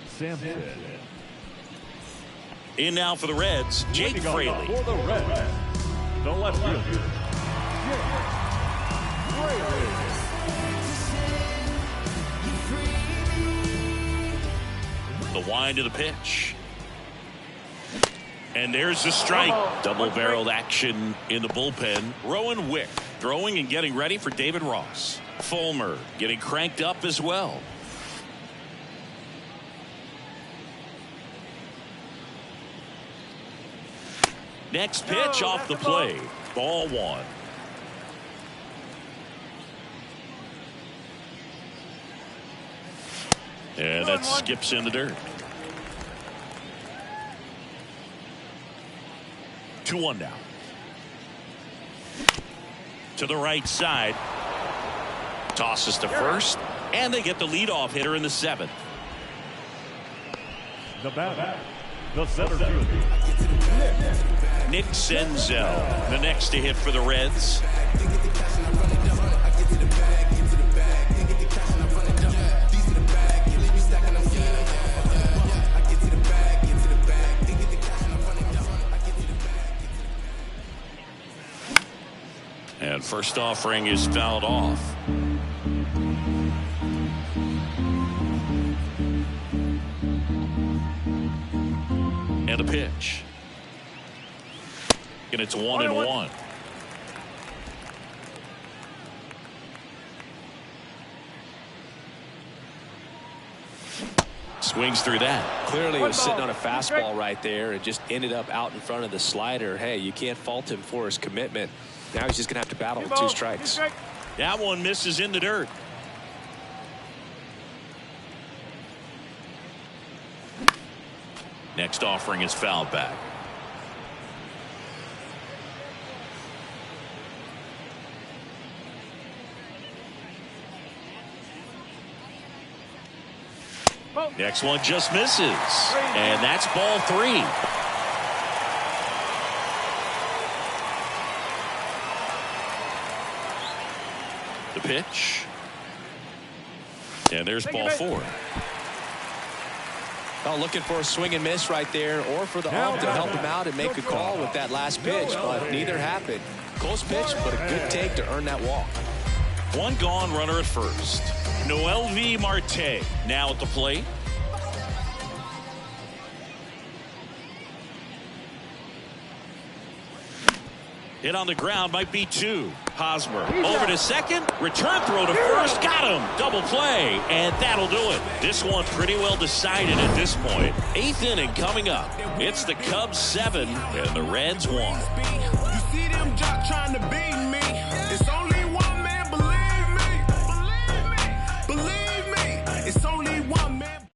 Sampson. In now for the Reds, Jake Fraley. For the Reds, the left fielder, Jake Fraley. The wind of the pitch. And there's the strike. Double-barreled action in the bullpen. Rowan Wick throwing and getting ready for David Ross. Fulmer getting cranked up as well. Next pitch off the plate. Ball one. And that skips in the dirt. 2-1 now. To the right side. Tosses to first. And they get the leadoff hitter in the 7th. The batter, the center fielder, Nick Senzel, the next to hit for the Reds. And first offering is fouled off. And a pitch. And it's 1-1. Swings through that. Clearly he was sitting on a fastball right there and just ended up out in front of the slider. Hey, you can't fault him for his commitment. Now he's just going to have to battle with 2 strikes. That one misses in the dirt. Next offering is fouled back. Next one just misses. And that's ball 3. The pitch. And there's ball 4. Oh, looking for a swing and miss right there, or for the ump to help him out and make a call with that last pitch, but neither happened. Close pitch, but a good take to earn that walk. 1 gone, runner at first. Noelvi Marte now at the plate. Hit on the ground, might be 2. Hosmer over to second, return throw to first, got him, double play, and that'll do it. This one pretty well decided at this point. 8th inning coming up. It's the Cubs 7 and the Reds 1. You see them jock trying to beat me. It's only one man, believe me. Believe me. It's only one man.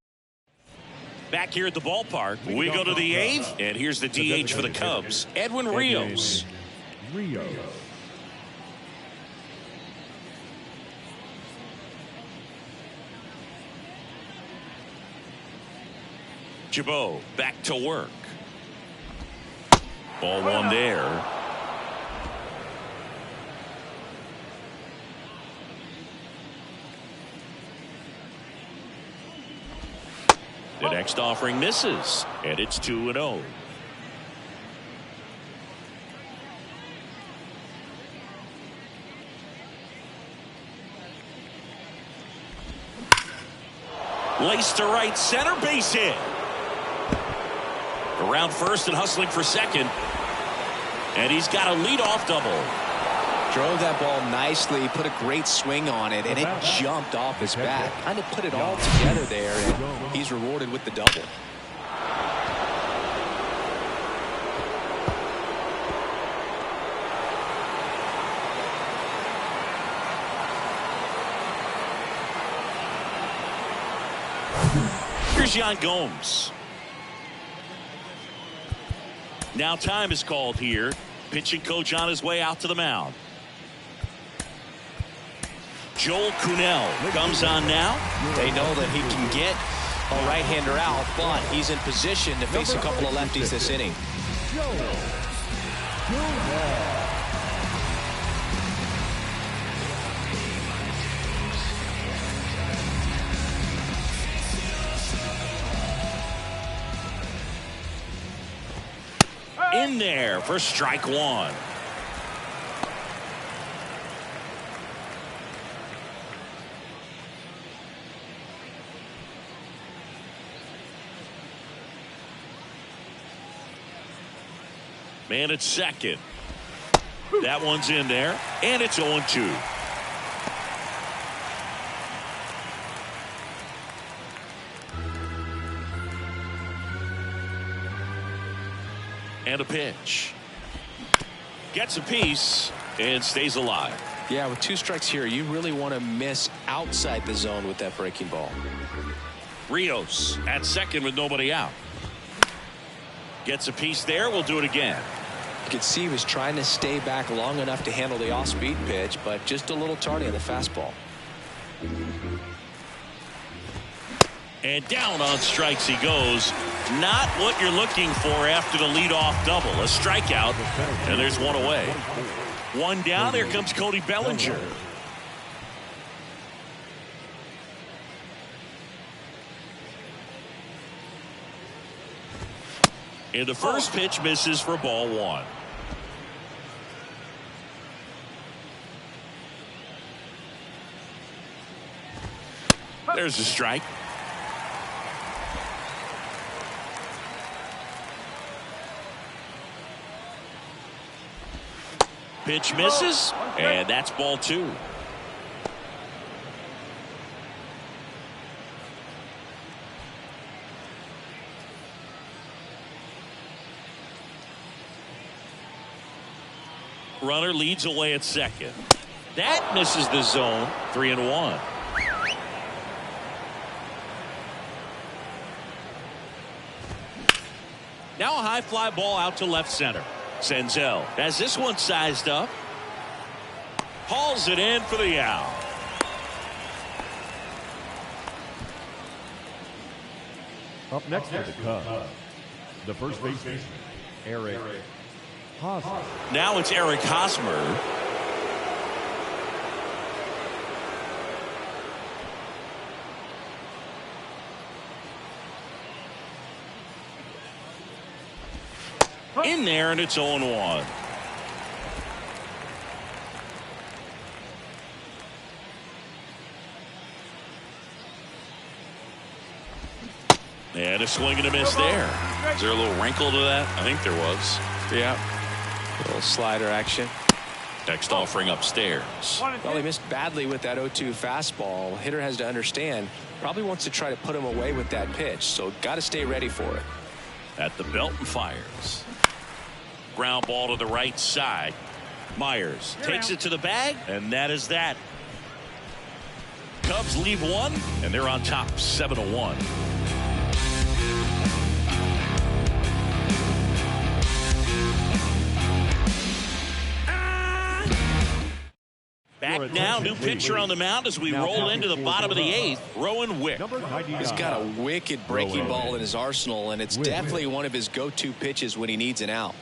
Back here at the ballpark, we go to the 8th, and here's the DH for the Cubs, Edwin Rios. Jabot back to work. Ball 1 there. The next offering misses, and it's 2-0. Laced to right center, base hit. Around first and hustling for second. And he's got a leadoff double. Drove that ball nicely, put a great swing on it, and it jumped off his bat. Kind of put it all together there, and he's rewarded with the double. Here's Yan Gomes. Now time is called here. Pitching coach on his way out to the mound. Joel Kuhnel comes on now. They know that he can get a right-hander out, but he's in position to face a couple of lefties this inning. In there for strike 1. Man at second. That one's in there, and it's 0-2. And a pitch. Gets a piece and stays alive. Yeah, with 2 strikes here, you really want to miss outside the zone with that breaking ball. Rios at second with nobody out. Gets a piece there. We'll do it again. You could see he was trying to stay back long enough to handle the off-speed pitch, but just a little tardy on the fastball. And down on strikes he goes. Not what you're looking for after the leadoff double. A strikeout, and there's one away. One down. Here comes Cody Bellinger. And the first pitch misses for ball one. There's a strike. Pitch misses, and that's ball two. Runner leads away at second. That misses the zone. 3-1. Now a high fly ball out to left center. Senzel has this one sized up. Hauls it in for the out. Up next for the Cubs, the first baseman, Eric Hosmer. Now it's Eric Hosmer. In there, and it's 0-1. And a swing and a miss there. Is there a little wrinkle to that? I think there was. Yeah. A little slider action. Next offering upstairs. Well, he missed badly with that 0-2 fastball. Hitter has to understand, probably wants to try to put him away with that pitch, so got to stay ready for it. At the belt and fires. Ground ball to the right side. Myers takes it to the bag, and that is that. Cubs leave one, and they're on top 7-1. Back now, new pitcher on the mound as we roll into the bottom of the eighth. Rowan Wick. He's got a wicked breaking ball in his arsenal, and it's definitely one of his go-to pitches when he needs an out.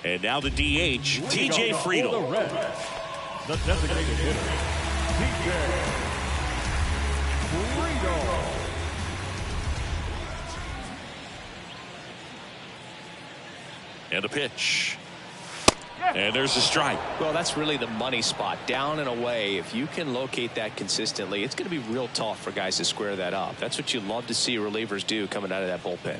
And now the DH, TJ Friedel. The designated hitter, TJ Friedel. And a pitch. And there's a strike. Well, that's really the money spot. Down and away. If you can locate that consistently, it's going to be real tough for guys to square that up. That's what you love to see relievers do coming out of that bullpen.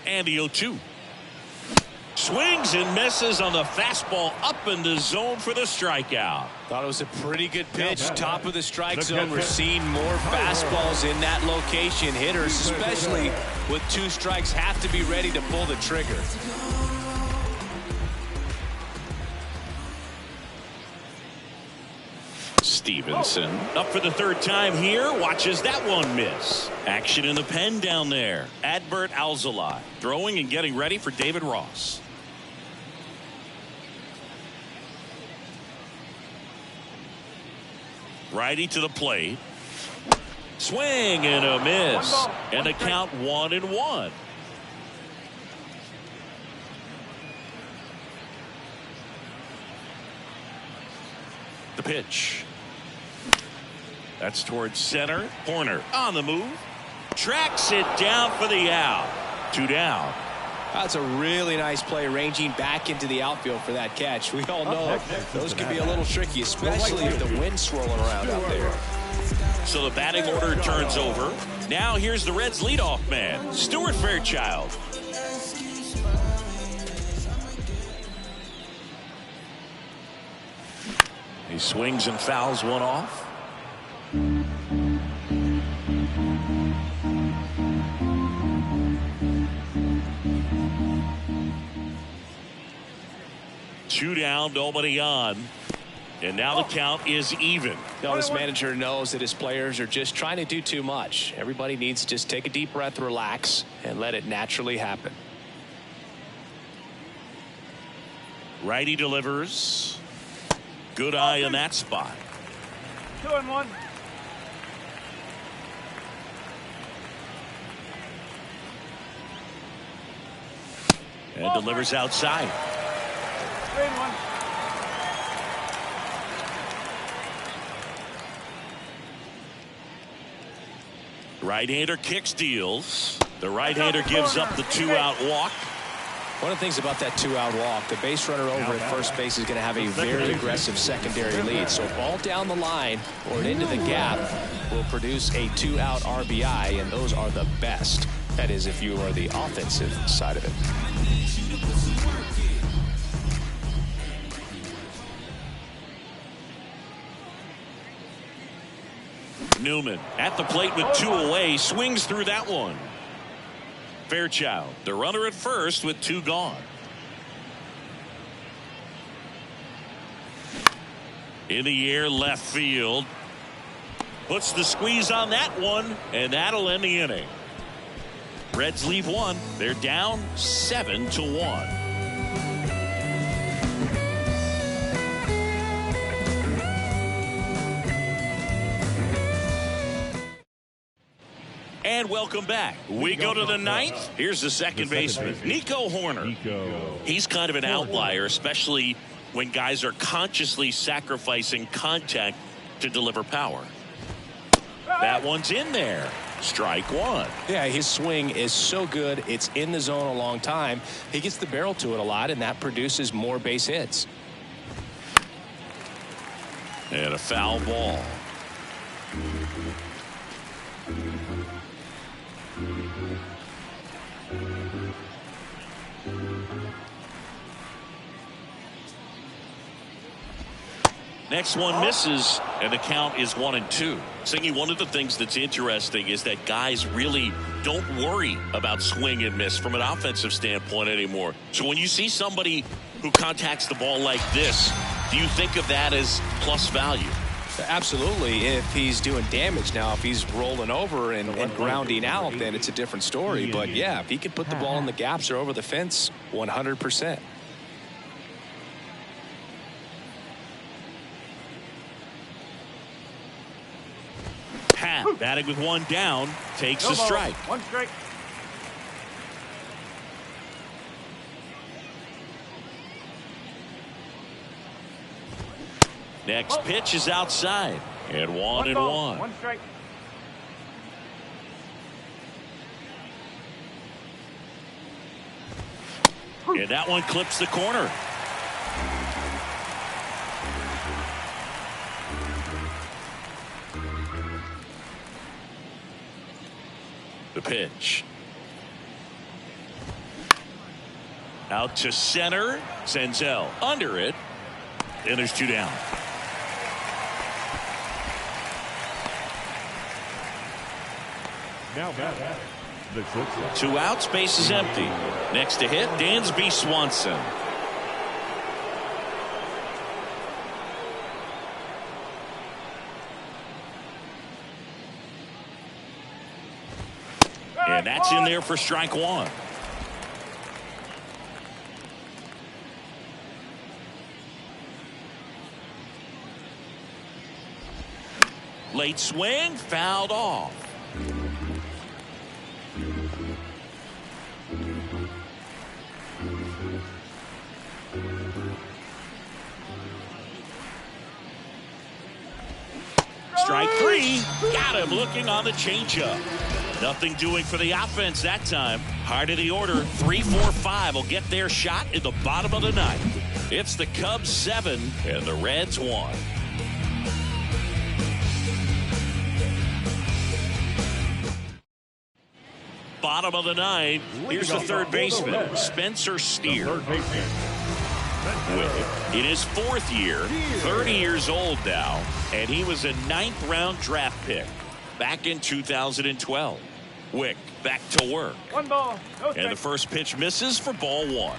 And the 0-2. Swings and misses on the fastball up in the zone for the strikeout. Thought it was a pretty good pitch. Top of the strike zone. We're seeing more fastballs in that location. Hitters, especially with 2 strikes, have to be ready to pull the trigger. Stevenson up for the third time here. Watches that one miss. Action in the pen down there. Adbert Alzolay throwing and getting ready for David Ross. Righty to the plate. Swing and a miss. And a count 1-1. The pitch. That's towards center. Horner on the move. Tracks it down for the out. 2 down. That's a really nice play, ranging back into the outfield for that catch. We all know those can be a little tricky, especially if the wind's swirling around out there. So the batting order turns over. Now here's the Reds' leadoff man, Stuart Fairchild. He swings and fouls one off. 2 down, nobody on. And now the count is even. Now this manager knows that his players are just trying to do too much. Everybody needs to just take a deep breath, relax, and let it naturally happen. Righty delivers. Good eye in that spot. 2-1. And delivers outside. 3-1. Right-hander kicks, deals. The right-hander gives up the 2-out walk. One of the things about that 2-out walk, the base runner over at first base is going to have a very aggressive secondary lead. So ball down the line or into the gap will produce a 2-out RBI, and those are the best. That is, if you are the offensive side of it. Newman at the plate with 2 away, swings through that one. Fairchild, the runner at first with 2 gone. In the air, left field. Puts the squeeze on that one, and that'll end the inning. Reds leave 1. They're down 7-1. And welcome back. We go to the 9th. Here's the second baseman, Nico Hoerner. He's kind of an outlier, especially when guys are consciously sacrificing contact to deliver power. That one's in there. Strike 1. Yeah, his swing is so good. It's in the zone a long time. He gets the barrel to it a lot, and that produces more base hits. And a foul ball. Next one misses, and the count is 1-2. Singy, one of the things that's interesting is that guys really don't worry about swing and miss from an offensive standpoint anymore. So when you see somebody who contacts the ball like this, do you think of that as plus value? Absolutely. If he's doing damage now, if he's rolling over and grounding out, then it's a different story. But yeah, if he can put the ball in the gaps or over the fence, 100%. Pat batting with 1 down, takes a strike. 1 strike. Next pitch is outside, and 1-1. 1 strike. And that one clips the corner. The pitch. Out to center. Senzel under it. And there's 2 down. Now back. The shortstop. 2 outs, base is empty. Next to hit, Dansby Swanson. And that's in there for strike 1. Late swing, fouled off. Strike 3. Got him looking on the changeup. Nothing doing for the offense that time. Heart of the order, 3-4-5 will get their shot in the bottom of the 9th. It's the Cubs 7 and the Reds 1. Bottom of the 9th. Here's the third baseman, Spencer Steer. In his 4th year, 30 years old now, and he was a 9th-round draft pick back in 2012. Wick back to work. 1 ball, no strike. And the first pitch misses for ball 1.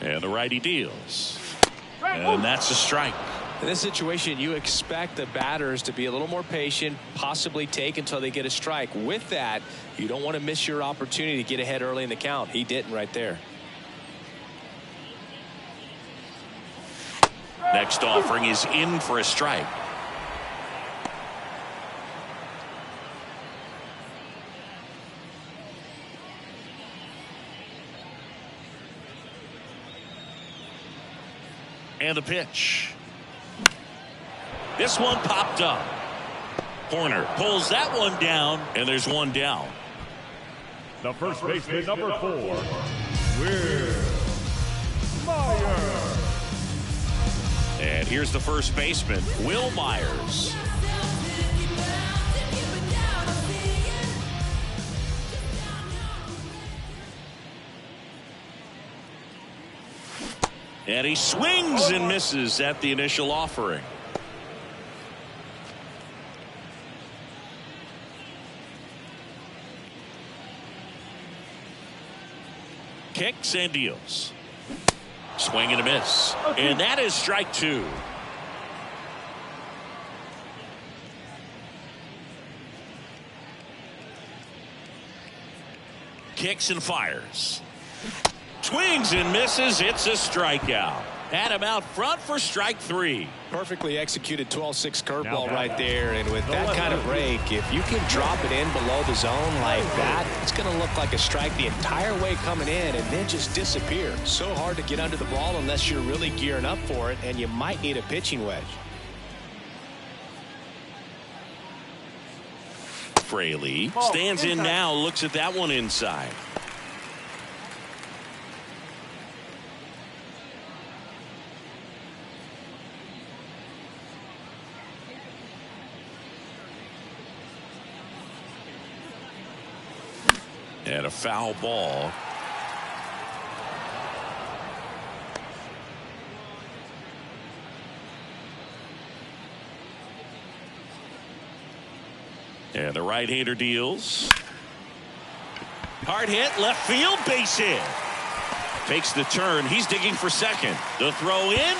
And the righty deals. And that's a strike. In this situation, you expect the batters to be a little more patient, possibly take until they get a strike. With that, you don't want to miss your opportunity to get ahead early in the count. He didn't right there. Next offering is in for a strike. And the pitch. This one popped up. Corner pulls that one down, and there's one down. The first baseman, number 4, Will Myers. And here's the first baseman, Will Myers. And he swings and misses at the initial offering. Kicks and deals. Swing and a miss. And that is strike 2. Kicks and fires. Swings and misses. It's a strikeout. Had him out front for strike 3. Perfectly executed 12-6 curveball right there. And with that kind of break, if you can drop it in below the zone like that, it's going to look like a strike the entire way coming in and then just disappear. So hard to get under the ball unless you're really gearing up for it, and you might need a pitching wedge. Fraley stands in now, looks at that one inside. And a foul ball. And the right-hander deals. Hard hit, left field, base hit. Takes the turn. He's digging for second. The throw in.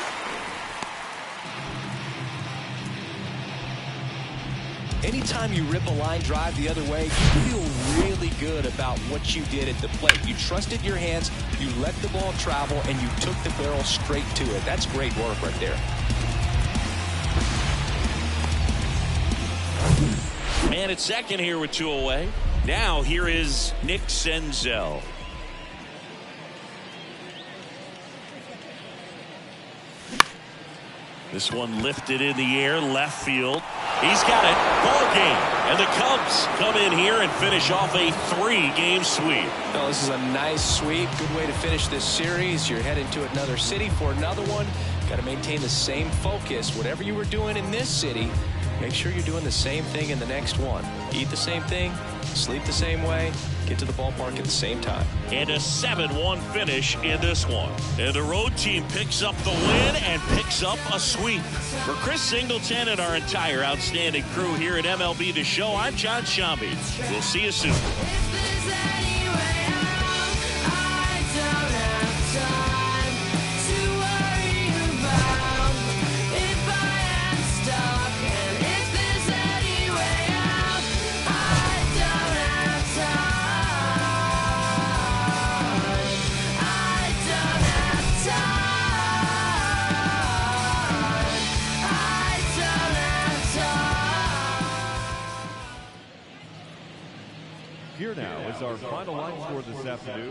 Anytime you rip a line drive the other way, you feel really good about what you did at the plate. You trusted your hands, you let the ball travel, and you took the barrel straight to it. That's great work right there. Man at second here with 2 away. Now here is Nick Senzel. This one lifted in the air, left field. He's got it. Ball game. And the Cubs come in here and finish off a 3-game sweep. Well, this is a nice sweep. Good way to finish this series. You're heading to another city for another one. Got to maintain the same focus. Whatever you were doing in this city, make sure you're doing the same thing in the next one. Eat the same thing, sleep the same way, get to the ballpark at the same time. And a 7-1 finish in this one. And the road team picks up the win and picks up a sweep. For Chris Singleton and our entire outstanding crew here at MLB The Show, I'm John Shambi. We'll see you soon. Here now is our final line score this afternoon.